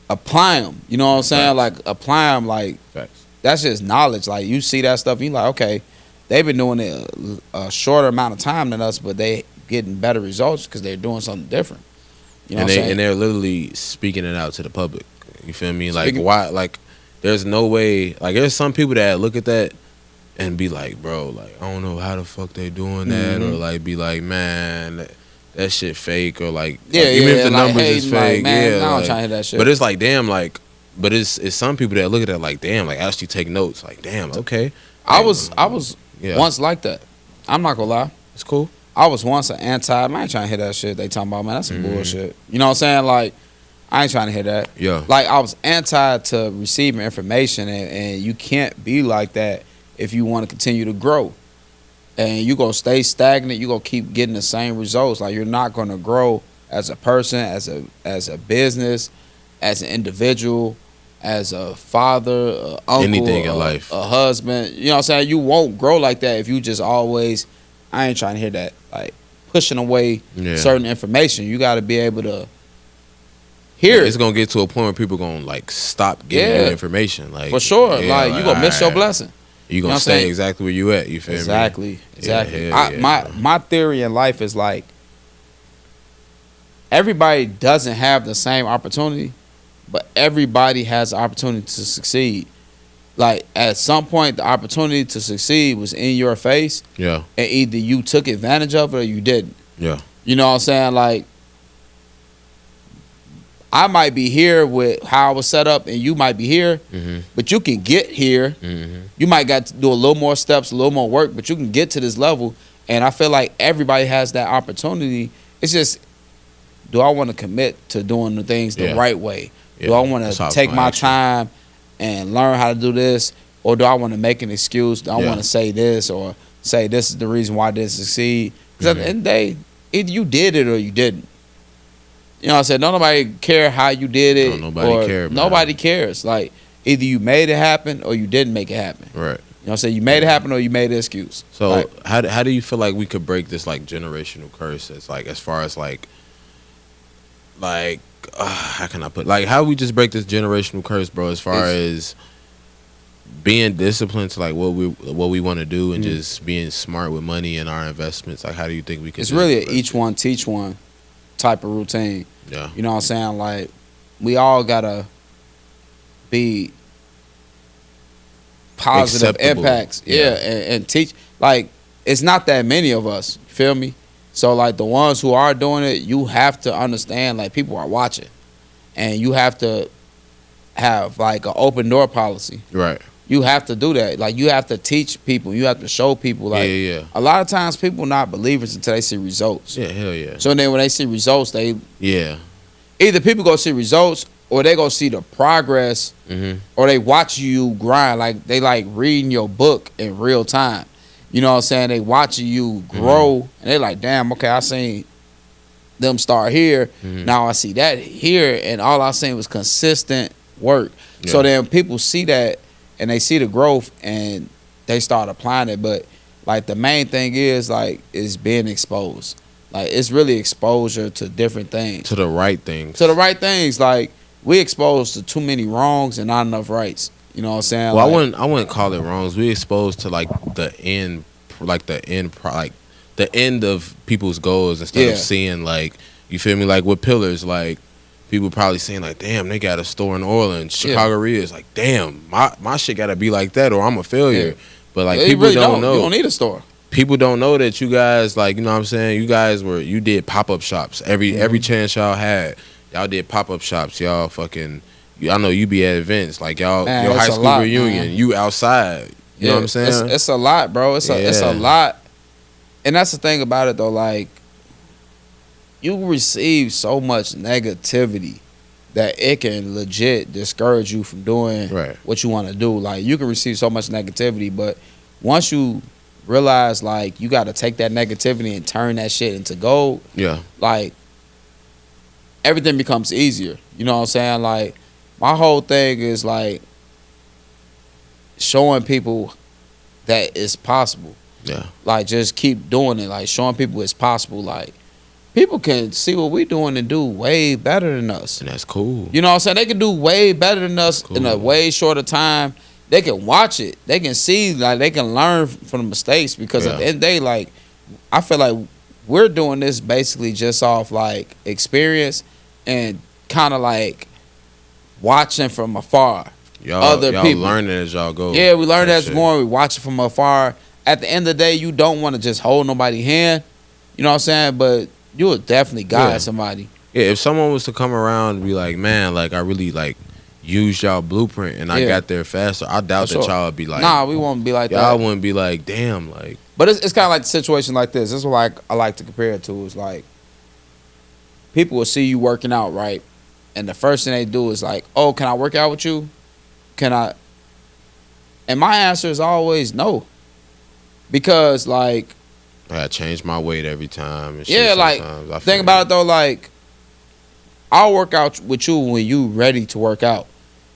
apply them. You know what I'm saying? Like, apply them. Like, Facts. that's just knowledge. Like, you see that stuff, you like, okay, they've been doing it a shorter amount of time than us, but they getting better results because they're doing something different. You know And what I'm saying? they're literally speaking it out to the public. You feel me? Like Speaking- why? Like there's no way. Like there's some people that look at that and be like, bro, like I don't know how the fuck they doing that, or like be like, man, that shit fake, or like, Yeah, even if the like, numbers hey, is like, fake, man, yeah. I don't like- try to hear that shit. But it's like, damn, like, but it's some people that look at that like, damn, like actually take notes, like, damn, okay. I was Yeah. once like that. I'm not gonna lie. It's cool. I was once an anti. Man, I ain't trying to hear that shit they talking about. Man, that's some Mm-hmm. bullshit. You know what I'm saying? Like, I ain't trying to hear that. Yeah. Like, I was anti to receiving information, and you can't be like that if you want to continue to grow. And you gonna stay stagnant. You gonna keep getting the same results. Like, you're not gonna grow as a person, as a business, as an individual, as a father, a uncle, Anything in life. a husband. You know what I'm saying? You won't grow like that if you just always. I ain't trying to hear that. Like, pushing away Yeah. certain information. You got to be able to hear It's it. gonna get to a point where people gonna like stop getting Yeah. you information, like For sure. yeah, like, you going to miss your alright. blessing. You know gonna what I'm stay saying? exactly where you at. You feel me? Exactly. Exactly. hell yeah. My theory in life is like, everybody doesn't have the same opportunity, but everybody has the opportunity to succeed. Like, at some point, the opportunity to succeed was in your face, Yeah, and either you took advantage of it or you didn't. yeah, You know what I'm saying? Like, I might be here with how I was set up, and you might be here, but you can get here. You might got to do a little more steps, a little more work, but you can get to this level. And I feel like everybody has that opportunity. It's just, do I want to commit to doing the things the Yeah. right way? Yeah. Do I want That's how to it's take gonna my act you. time and learn how to do this? Or do I want to make an excuse? Do I Yeah. want to say this or say this is the reason why I didn't succeed? Because at the end of the day, either you did it or you didn't. You know what I'm saying? Don't nobody care how you did it. Don't nobody or care, man. Nobody cares. Like, either you made it happen or you didn't make it happen. right. You know what I'm saying? You made it happen or you made an excuse. So Like, how do you feel like we could break this like generational curse? It's like as far as like how can I put like how we just break this generational curse, bro? As far as being disciplined to like what we want to do and just being smart with money and our investments. Like how do you think we could? it's just really a break each one teach one type of routine. Yeah. You know what I'm saying? Like, we all gotta be positive Acceptable. impacts. Yeah, Yeah. and teach. Like, it's not that many of us. You feel me? So, like, the ones who are doing it, you have to understand, like, people are watching. And you have to have, like, an open door policy. Right. You have to do that. Like, you have to teach people. You have to show people. Like, yeah. a lot of times people not believers until they see results. Yeah. Hell yeah. So then when they see results, they Yeah. either people go see results or they go see the progress, or they watch you grind. Like, they like reading your book in real time. You know what I'm saying? They watching you grow, and they like, damn, okay, I seen them start here. Now I see that here, and all I seen was consistent work. Yeah. So then people see that, and they see the growth, and they start applying it. But like the main thing is being exposed. Like it's really exposure to different things. To the right things. Like we exposed to too many wrongs and not enough rights. You know what I'm saying? Well, like, I wouldn't call it wrongs. We exposed to like the end of people's goals instead of seeing like, you feel me, like with pillars, like people probably saying like, damn, they got a store in Orleans, Chicago is like, damn, my shit gotta be like that or I'm a failure. Yeah. But like people really don't know. You don't need a store. People don't know that you guys, like, you know what I'm saying, you did pop-up shops every chance y'all had. Y'all did pop-up shops. Y'all fucking, I know you be at events like y'all, Man, your high it's a school lot, reunion, man. you outside. You know what I'm saying? It's a lot, bro. It's a lot. And that's the thing about it though, like you receive so much negativity that it can legit discourage you from doing what you want to do. Like you can receive so much negativity, but once you realize like you got to take that negativity and turn that shit into gold, like everything becomes easier. You know what I'm saying? Like my whole thing is like showing people that it's possible. Yeah. Like just keep doing it. Like showing people it's possible. Like people can see what we doing and do way better than us. And that's cool. You know what I'm saying? They can do way better than us in a way shorter time. They can watch it. They can see, like they can learn from the mistakes because at the end of the day, like I feel like we're doing this basically just off like experience and kind of like watching from afar. Y'all people learning as y'all go. Yeah, we learn as going. We watch it from afar. At the end of the day, you don't want to just hold nobody's hand. You know what I'm saying? But you will definitely guide somebody. Yeah, if someone was to come around and be like, man, like I really like used y'all blueprint and I got there faster, I doubt that y'all would be like, nah, we won't be like that. Y'all wouldn't be like, damn, like. But it's kind of like the situation like this. This is what I like to compare it to. Is like people will see you working out, right? And the first thing they do is like, oh, can I work out with you? Can I? And my answer is always no. Because like I change my weight every time. And yeah, like think about it though, like I'll work out with you when you ready to work out.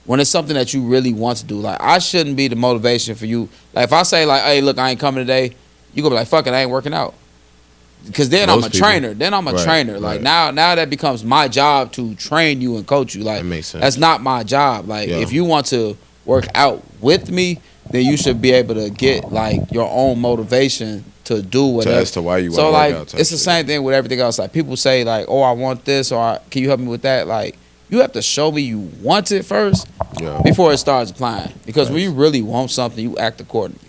When it's something that you really want to do. Like I shouldn't be the motivation for you. Like if I say like, hey, look, I ain't coming today, you gonna be like, fuck it, I ain't working out. Because then I'm a trainer. Then I'm a trainer. Like now that becomes my job to train you and coach you. Like that makes sense. That's not my job. Like if you want to work out with me, then you should be able to get like your own motivation to do whatever. As to why you want to work like out. it's the same thing with everything else. Like people say like, oh, I want this, or can you help me with that? Like you have to show me you want it first before it starts applying. Because when you really want something, you act accordingly.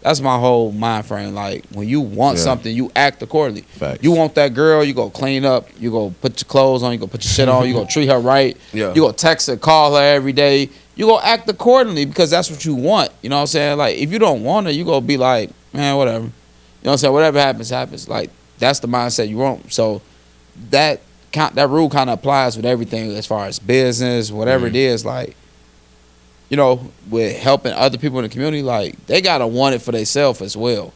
That's my whole mind frame. Like when you want something, you act accordingly. Facts. You want that girl, you go clean up, you go put your clothes on, you go put your shit on, you go treat her right. You go text her, call her every day. You go act accordingly because that's what you want. You know what I'm saying? Like if you don't want her, you go be like, man, whatever. You know what I'm saying? Whatever happens, happens. Like that's the mindset you want. So that rule kind of applies with everything as far as business, whatever it is. Like, you know, with helping other people in the community, like they gotta want it for themselves as well.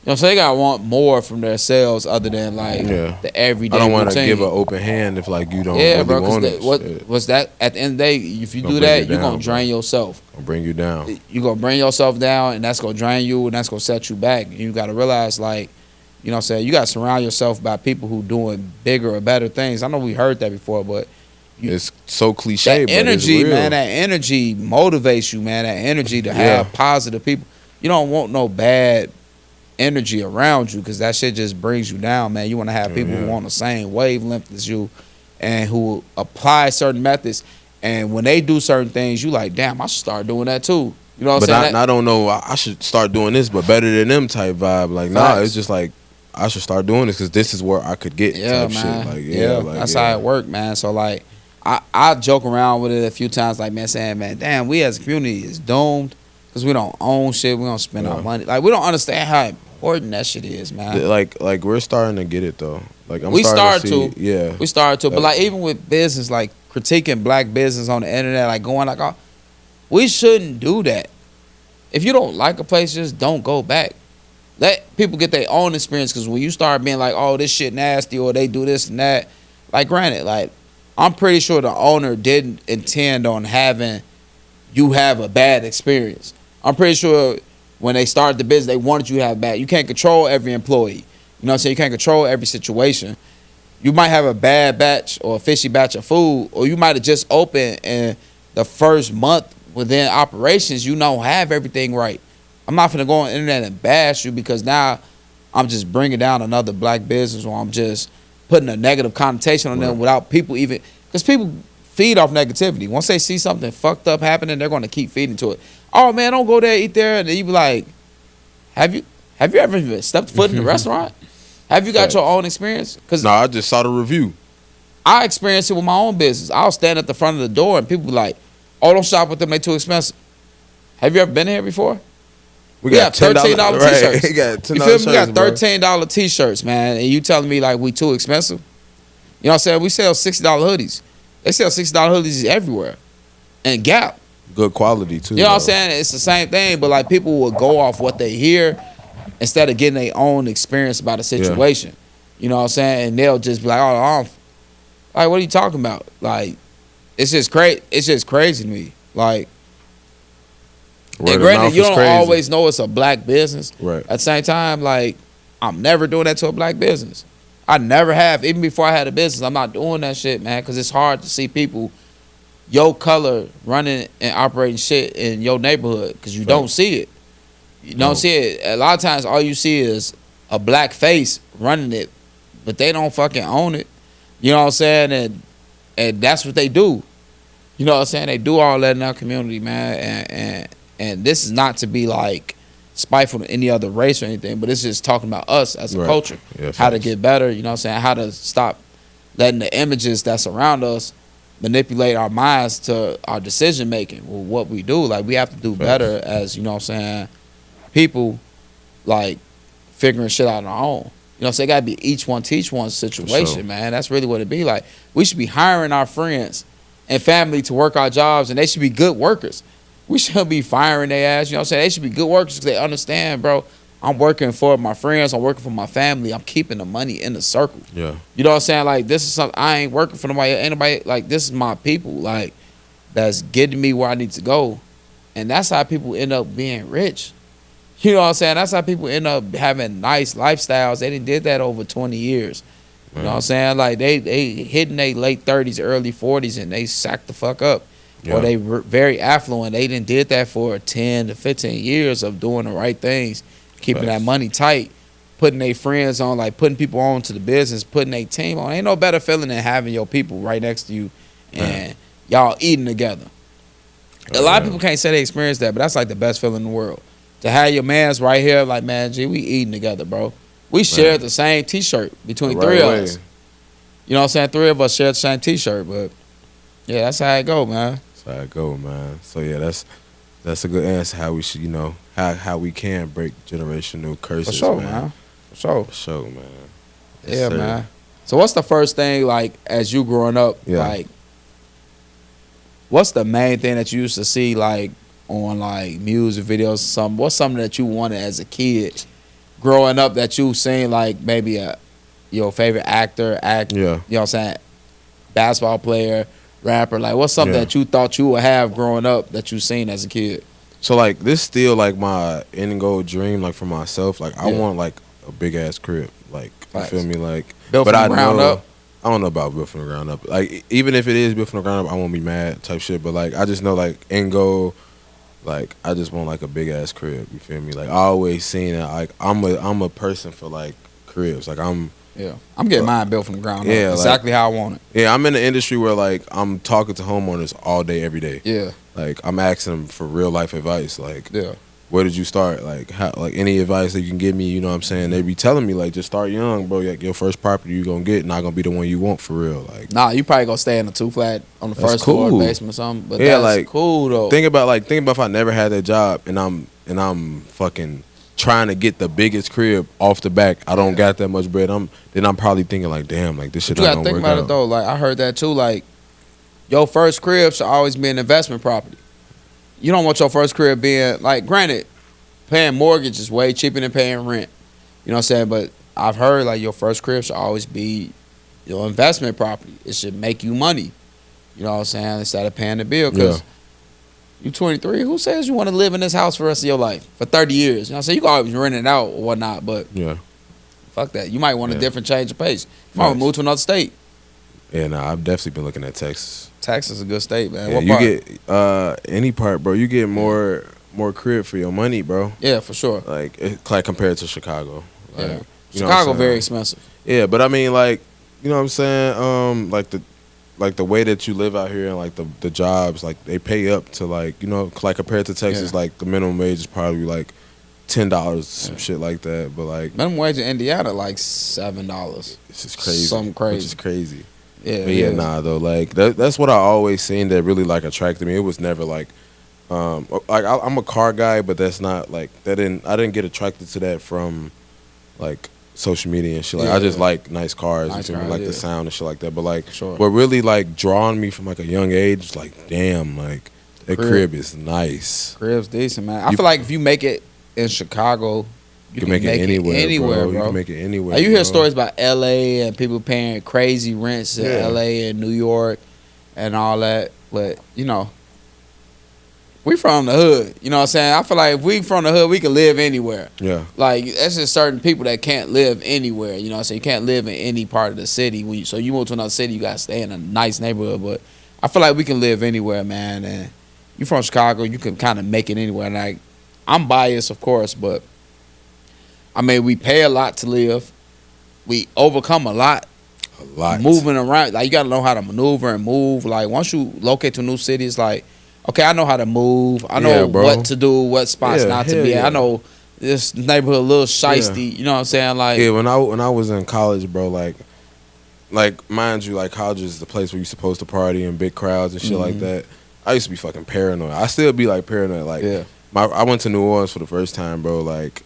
You know, so they gotta want more from themselves other than like the everyday. I don't want to routine. give an open hand if like you don't really bro, want it. What was that? At the end of the day, if you do that, you're gonna drain yourself. I'll bring you down. You're gonna bring yourself down, and that's gonna drain you, and that's gonna set you back. And you gotta realize, like, you know what I'm saying, you gotta surround yourself by people who doing bigger or better things. I know we heard that before, but it's so cliche. That energy, but it's real. man, that energy motivates you, man. That energy to have positive people. You don't want no bad energy around you because that shit just brings you down, man. You want to have people who on the same wavelength as you and who apply certain methods. And when they do certain things, you like, damn, I should start doing that too. You know what I'm saying? I don't know. I should start doing this, but better than them type vibe. Like, nah, it's just like I should start doing this because this is where I could get type man. shit. Like, that's how it work, man. So like, I joke around with it a few times, like, man, saying, man, damn, we as a community is doomed because we don't own shit. We don't spend our money. Like, we don't understand how important that shit is, man. Like we're starting to get it though. Like we started to. Yeah, we started to. But like even with business, like critiquing black business on the internet, like going like, oh, we shouldn't do that. If you don't like a place, just don't go back. let people get their own experience. Because when you start being like, oh, this shit nasty, or they do this and that, like, granted, like, I'm pretty sure the owner didn't intend on having you have a bad experience. I'm pretty sure when they started the business, they wanted you to have bad. You can't control every employee. You know what I'm saying? You can't control every situation. You might have a bad batch or a fishy batch of food, or you might have just opened and the first month within operations, you don't have everything right. I'm not finna go on the internet and bash you because now I'm just bringing down another black business, or I'm just putting a negative connotation on them without people even, because people feed off negativity. Once they see something fucked up happening, they're going to keep feeding to it. Oh man, don't go there, eat there, and then you be like, have you ever even stepped foot in the restaurant? Have you got your own experience? Cause no, I just saw the review. I experienced it with my own business. I'll stand at the front of the door and people be like, oh, don't shop with them, they too expensive. Have you ever been here before? We got $13 t-shirts. We got $10 you feel me? We got shirts, $13 t-shirts, man, and you telling me like we too expensive? You know what I'm saying? We sell $60 hoodies. They sell $60 hoodies everywhere. And Gap. Good quality too. You know what I'm saying? It's the same thing, but like people will go off what they hear instead of getting their own experience about a situation. You know what I'm saying? And they'll just be like, oh, like, what are you talking about? Like, it's just crazy. It's just crazy to me. Like, and granted, you don't always know it's a black business. Right. At the same time, like, I'm never doing that to a black business. I never have. Even before I had a business, I'm not doing that shit, man, because it's hard to see people your color running and operating shit in your neighborhood because you don't see it. You don't see it. A lot of times, all you see is a black face running it, but they don't fucking own it. You know what I'm saying? And that's what they do. You know what I'm saying? They do all that in our community, man. And this is not to be like spiteful to any other race or anything, but it's just talking about us as a culture, how to get better. You know what I'm saying? How to stop letting the images that's around us manipulate our minds to our decision making. Well, what we do, like, we have to do better as, you know what I'm saying, people, like, figuring shit out on our own. You know what I'm saying? It got to be each one teach one situation, man. That's really what it be like. We should be hiring our friends and family to work our jobs, and they should be good workers. We shouldn't be firing their ass. You know what I'm saying? They should be good workers because they understand, bro, I'm working for my friends. I'm working for my family. I'm keeping the money in the circle. Yeah. You know what I'm saying? Like, this is something, I ain't working for nobody. Ain't nobody, like, this is my people, like, that's getting me where I need to go. And that's how people end up being rich. You know what I'm saying? That's how people end up having nice lifestyles. They did that over 20 years. You know what I'm saying? Like, they hitting their late 30s, early 40s, and they sacked the fuck up. Yeah. Or they were very affluent. They did that for 10 to 15 years of doing the right things, keeping that money tight, putting their friends on, like putting people on to the business, putting their team on. Ain't no better feeling than having your people right next to you and y'all eating together. A lot of people can't say they experienced that, but that's like the best feeling in the world. To have your mans right here, like, man, G, we eating together, bro. We shared the same T-shirt between three of us. You know what I'm saying? Three of us shared the same T-shirt, but yeah, that's how it go, man. That's how it go, man. So yeah, that's a good answer. How we should, you know, how we can break generational curses, For sure, man. For sure, man. Yes, sir. Man. So what's the first thing, like, as you growing up, like, what's the main thing that you used to see, like, on, like, music videos or something? What's something that you wanted as a kid growing up that you seen, like, maybe your favorite actor, you know what I'm saying, basketball player, rapper? Like, what's something that you thought you would have growing up that you seen as a kid? So, like, this still, like, my end goal dream, like, for myself. Like, I want, like, a big-ass crib. Like, you feel me? Like, built from the ground up? I don't know about built from the ground up. Like, even if it is built from the ground up, I won't be mad type shit. But, like, I just know, like, end goal, like, I just want, like, a big-ass crib. You feel me? Like, I always seen it. Like, I'm a person for, like, cribs. Like, I'm getting mine built from the ground up. Exactly how I want it. Yeah, I'm in the industry where, like, I'm talking to homeowners all day, every day. Yeah. Like, I'm asking them for real life advice. Like, where did you start? Like, how, like, any advice that you can give me, you know what I'm saying? They be telling me, like, just start young, bro. Like, your first property you gonna get not gonna be the one you want for real. Like, nah, you probably gonna stay in a 2-flat on the first floor, basement or something. But that's like, cool though. Think about if I never had that job and I'm fucking trying to get the biggest crib off the back. I don't got that much bread. I'm probably thinking like, damn, like, this shit not gonna work out. You gotta think about it though. Like, I heard that too. Like, your first crib should always be an investment property. You don't want your first crib being, like, granted, paying mortgage is way cheaper than paying rent. You know what I'm saying? But I've heard like your first crib should always be your investment property. It should make you money. You know what I'm saying? Instead of paying the bill. Because you 23, who says you want to live in this house for the rest of your life? For 30 years. You know what I'm saying? You can always rent it out or whatnot, but fuck that. You might want a different change of pace. You might want to move to another state. Yeah, nah, I've definitely been looking at Texas. Texas is a good state, man. Yeah, What you part? get any part, bro. You get more crib for your money, bro. Yeah, for sure. Like compared to Chicago. Like, Yeah. you know what I'm Chicago saying? very expensive. Yeah, but I mean, like, you know what I'm saying? Like the way that you live out here and like the jobs, like they pay up to like, you know, like compared to Texas, like the minimum wage is probably like $10, some shit like that. But like minimum wage in Indiana like $7. It's just crazy. Something crazy. Which is crazy. Yeah. But nah though. Like that's what I always seen that really like attracted me. It was never like I'm a car guy, but that's not like I didn't get attracted to that from like social media and shit. Like I just like nice cars, you feel me? Like the sound and shit like that. But like what really like drawing me from like a young age was like, damn, like that crib is nice. Crib's decent, man. I feel like if you make it in Chicago, you can make it anywhere, bro. You can make it anywhere. Like, you hear stories about LA and people paying crazy rents in LA and New York and all that. But, you know, we from the hood. You know what I'm saying? I feel like if we from the hood, we can live anywhere. Yeah. Like, that's just certain people that can't live anywhere. You know what I'm saying? You can't live in any part of the city. So you move to another city, you got to stay in a nice neighborhood. But I feel like we can live anywhere, man. And you from Chicago, you can kind of make it anywhere. Like, I'm biased, of course, but I mean, we pay a lot to live. We overcome a lot. A lot. Moving around. Like, you got to know how to maneuver and move. Like, once you locate to a new city, it's like, okay, I know how to move. I know what to do, what spots not to be at. I know this neighborhood a little shiesty. You know what I'm saying? Like, yeah, when I was in college, bro, like mind you, like college is the place where you're supposed to party in big crowds and shit like that. I used to be fucking paranoid. I still be like paranoid. Like, I went to New Orleans for the first time, bro. Like,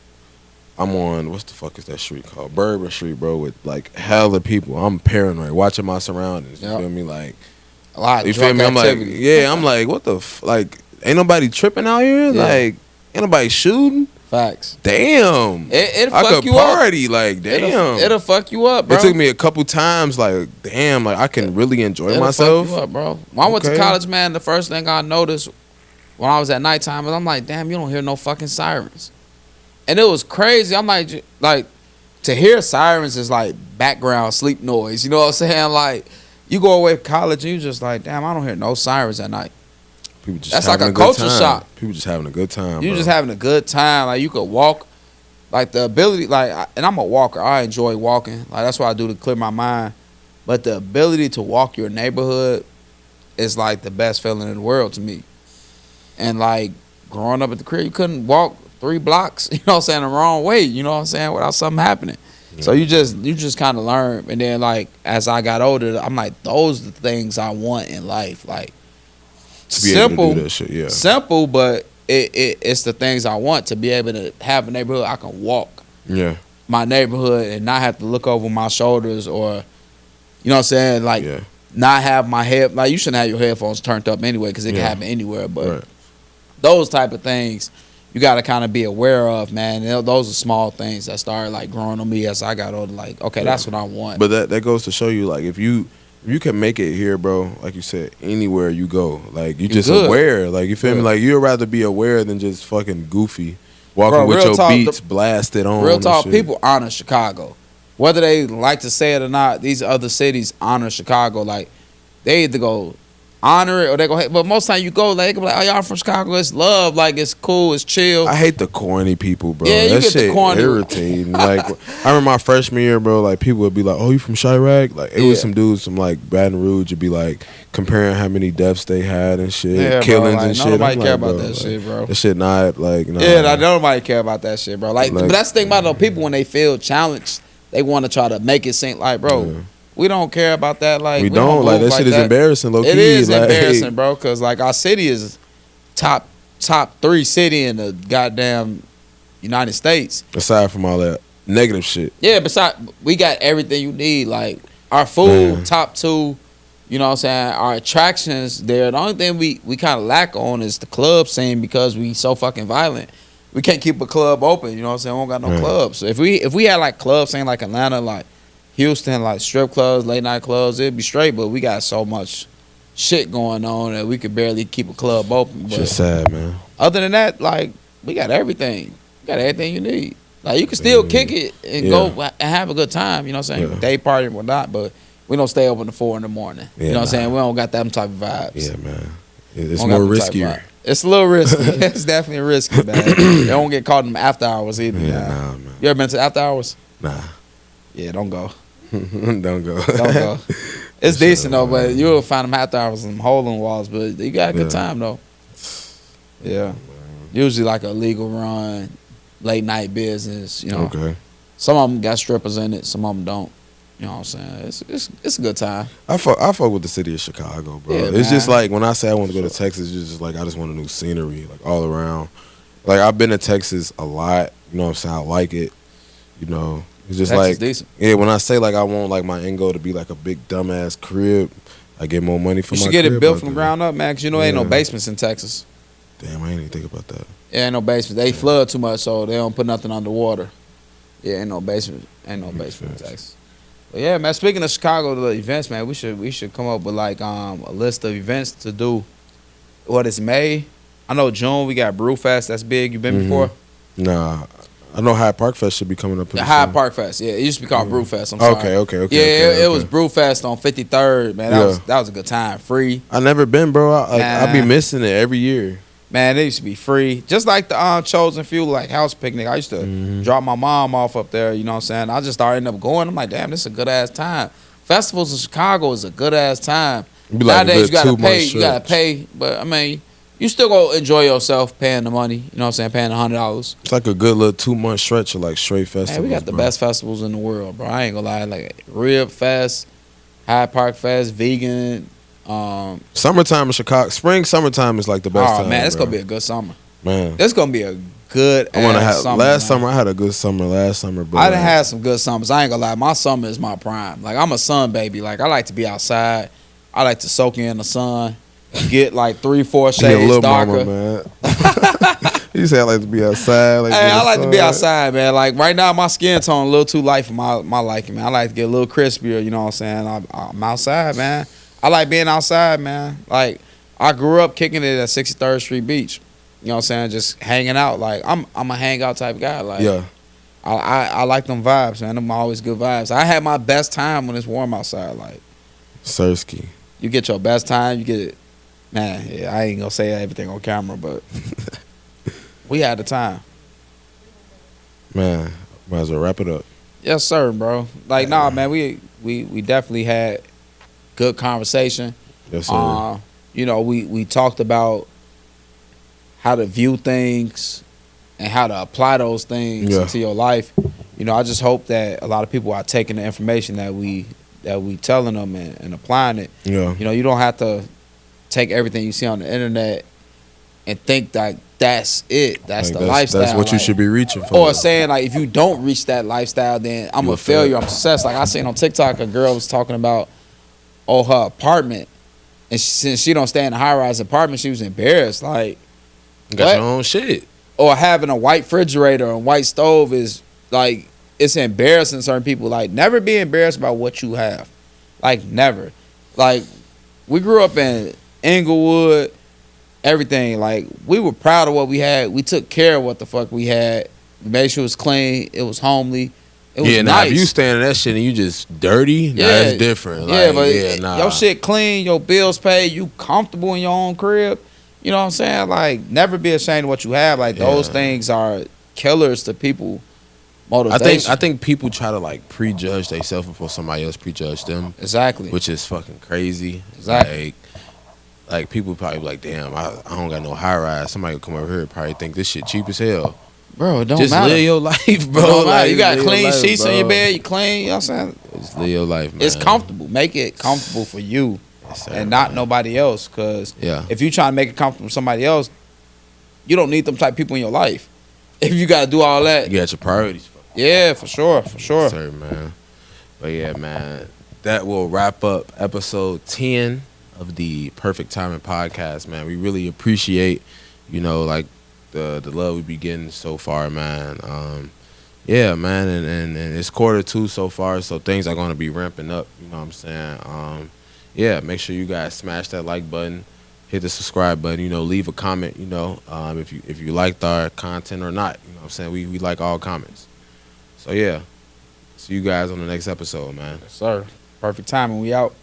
I'm on, what's the fuck is that street called? Bourbon Street, bro, with like hella people. I'm paranoid, watching my surroundings. You feel me? Like, a lot. You feel me? I'm like, I'm like, what the like? Ain't nobody tripping out here? Like, ain't nobody shooting? Facts. Damn. It'll I fuck could you party. up. Like, damn. It'll fuck you up, bro. It took me a couple times. Like, damn. Like, I can really enjoy myself. Fuck you up, bro. When I went to college, man, the first thing I noticed when I was at nighttime is I'm like, damn, you don't hear no fucking sirens. And it was crazy. I'm like to hear sirens is like background sleep noise. You know what I'm saying? Like, you go away from college and you just like, damn, I don't hear no sirens at night. People just that's like a culture shock. People just having a good time. You just having a good time. Like, you could walk. Like, the ability, like, and I'm a walker. I enjoy walking. Like, that's what I do to clear my mind. But the ability to walk your neighborhood is like the best feeling in the world to me. And like, growing up at the crib, you couldn't walk 3 blocks, you know what I'm saying, the wrong way, you know what I'm saying, without something happening. Yeah. So you just kind of learn. And then, like, as I got older, I'm like, those are the things I want in life. Like, to be able to do that shit, simple, but it's the things I want, to be able to have a neighborhood I can walk my neighborhood and not have to look over my shoulders, or, you know what I'm saying, like, not have my head, like, you shouldn't have your headphones turned up anyway, because it can happen anywhere, but those type of things you got to kind of be aware of, man. Those are small things that started like growing on me as I got older. Like, okay, that's what I want. But that goes to show you, like, if you can make it here, bro, like you said, anywhere you go, like, you just aware. Like, you feel me? Like, you'd rather be aware than just fucking goofy walking with your beats blasted on. Real talk, people honor Chicago. Whether they like to say it or not, these other cities honor Chicago. Like, they either go honor it or they go hate. But most time you go, like, they go like, oh, y'all from Chicago, it's love, like, it's cool, it's chill. I hate the corny people, bro. Yeah, that get shit the corny. Irritating. Like, I remember my freshman year, bro, like, people would be like, oh, you from Chirac? Like, it was some dudes from, like, Baton Rouge would be, like, comparing how many deaths they had and shit, killings and shit. Nobody care about that shit, bro. That shit not, like, nah. Yeah, nobody care about that shit, bro. Like, but that's the thing about those people, when they feel challenged, they want to try to make it seem like, bro, we don't care about that. Like, we don't. Like, that shit is embarrassing, low key. It is embarrassing, bro, because, like, our city is top 3 city in the goddamn United States. Aside from all that negative shit. Yeah, besides, we got everything you need. Like, our food, top 2. You know what I'm saying? Our attractions there. The only thing we kind of lack on is the club scene, because we so fucking violent. we can't keep a club open. You know what I'm saying? We don't got no clubs. So if we had like clubs, saying like Atlanta, like Houston, like strip clubs, late night clubs, it'd be straight. But we got so much shit going on that we could barely keep a club open. But just sad, man. other than that, like we got everything. We got everything you need. Like you can still kick it and go and have a good time. You know what I'm saying? Yeah. Day party and whatnot, but we don't stay open to 4 in the morning. Yeah, you know what I'm saying? We don't got them type of vibes. Yeah, man. It's Don't more got them type of riskier. vibe. It's a little risky. It's definitely risky, man. You don't get caught in them after hours either. Yeah, man. nah, man. You ever been to after hours? Nah. Yeah, don't go. Don't go. Don't go. It's decent though, but you'll find them after hours and hole in walls. But you got a good time though. Yeah. Usually like a legal run, late night business. You know. Okay. Some of them got strippers in it. Some of them don't. You know what I'm saying? It's a good time. I fuck with the city of Chicago, bro. Yeah, it's just man. like when I say I want to go to Texas, it's just like I just want a new scenery, like all around. Like I've been to Texas a lot. You know what I'm saying? I like it. You know, it's just Texas like decent. yeah. When I say like I want like my end goal to be like a big dumbass crib, I get more money for You my should get it crib built out from the there. ground up, man. Cause you know ain't no Yeah. basements in Texas. Damn, I ain't even think about that. Yeah, ain't no basement. They flood too much, so they don't put nothing underwater. Yeah, ain't no basement. Ain't no basement in Texas. But yeah, man. Speaking of Chicago, the events, man, we should come up with like a list of events to do. What is May? I know June we got Brewfest. That's big. You been before? Nah, I know Hyde Park Fest should be coming up. The Hyde Park Fest. Yeah, it used to be called Brewfest. I'm sorry. Okay. Yeah, okay. it was Brewfest on 53rd. Man, that was a good time. Free. I never been, bro. I be Nah. missing it every year. Man, it used to be free. Just like the Chosen Few, like house picnic. I used to drop my mom off up there, you know what I'm saying? I just started ending up going. I'm like, damn, this is a good ass time. Festivals in Chicago is a good ass time. It'd be like a Nowadays good 2 month you gotta stretch. pay, but I mean, you still go enjoy yourself paying the money, you know what I'm saying, paying $100. It's like a good little 2 month stretch of like straight festivals. Man, we got the bro. best festivals in the world, bro. I ain't gonna lie, like Rib Fest, Hyde Park Fest, Vegan. Summertime in Chicago, summertime is like the best time. Man, it's bro. gonna be a good summer. Man, It's gonna be a good I want to have. summer. Last man. summer I had a good summer. Last summer, but I done had some good summers. I ain't gonna lie. My summer is my prime. Like I'm a sun baby. Like I like to be outside. I like to soak in the sun. Get like 3-4 a shades little darker. mama, man. You say I like to be outside. Like Hey, in the I like to be sun. outside, man. Like right now, my skin tone a little too light for my liking, man. I like to get a little crispier. You know what I'm saying? I'm outside, man. I like being outside, man. Like I grew up kicking it at 63rd Street Beach. You know what I'm saying? Just hanging out. Like I'm a hangout type guy. Like Yeah, I like them vibes, man. Them always good vibes. I had my best time when it's warm outside. Like Sersky. you get your best time. You get it, man. Yeah, I ain't gonna say everything on camera, but we had the time. Man, might as well wrap it up. Yes, sir, bro. Like, nah, man. We definitely had good conversation. Yes, sir. You know, we talked about how to view things and how to apply those things into your life. You know, I just hope that a lot of people are taking the information that we telling them and applying it. Yeah. You know, you don't have to take everything you see on the internet and think that that's it. That's Like, the lifestyle. That's what you like, should be reaching for. or saying like if you don't reach that lifestyle, then I'm You a a failure. failure. I'm success. Like I seen on TikTok, a girl was talking about her apartment, and since she don't stay in a high rise apartment, she was embarrassed. Like, Got what? your own shit. Or having a white refrigerator and white stove is like it's embarrassing to certain people. Like never be embarrassed about what you have. Like never. Like we grew up in Inglewood, everything. Like we were proud of what we had. We took care of what the fuck we had. We made sure it was clean. It was homely. It was Yeah, now nice. if you stand in that shit and you just dirty, nah, Yeah. that's different. Yeah, Like, but nah. your shit clean, your bills paid, you comfortable in your own crib. You know what I'm saying? Like, never be ashamed of what you have. Like, those Yeah. things are killers to people. I Motivation. think people try to like prejudge themselves before somebody else prejudge them, Exactly. which is fucking crazy. Exactly. Like people probably be like, damn, I don't got no high rise. Somebody will come over here and probably think this shit cheap as hell. Bro, it don't Just matter. live your life, It bro. don't matter. Like, You got live your clean life, sheets bro. on your bed. You clean. You know what I'm saying? Just live your life, man. It's comfortable. Make it comfortable for you Yes, sir, and not man. nobody else. Because Yeah. if you try to make it comfortable for somebody else, you don't need them type of people in your life. If you got to do all that. You got your priorities. Yeah, for sure. For sure. Yes, sir, man. But yeah, man, that will wrap up episode 10 of the Perfect Timing Podcast, man. We really appreciate, like the love we be getting so far, man. Yeah, man, and it's quarter 2 so far, so things are gonna be ramping up. You know what I'm saying? Yeah, make sure you guys smash that like button, hit the subscribe button. You know, leave a comment. You know, if you liked our content or not. You know what I'm saying? We like all comments. So yeah, see you guys on the next episode, man. Yes, sir. Perfect timing. We out.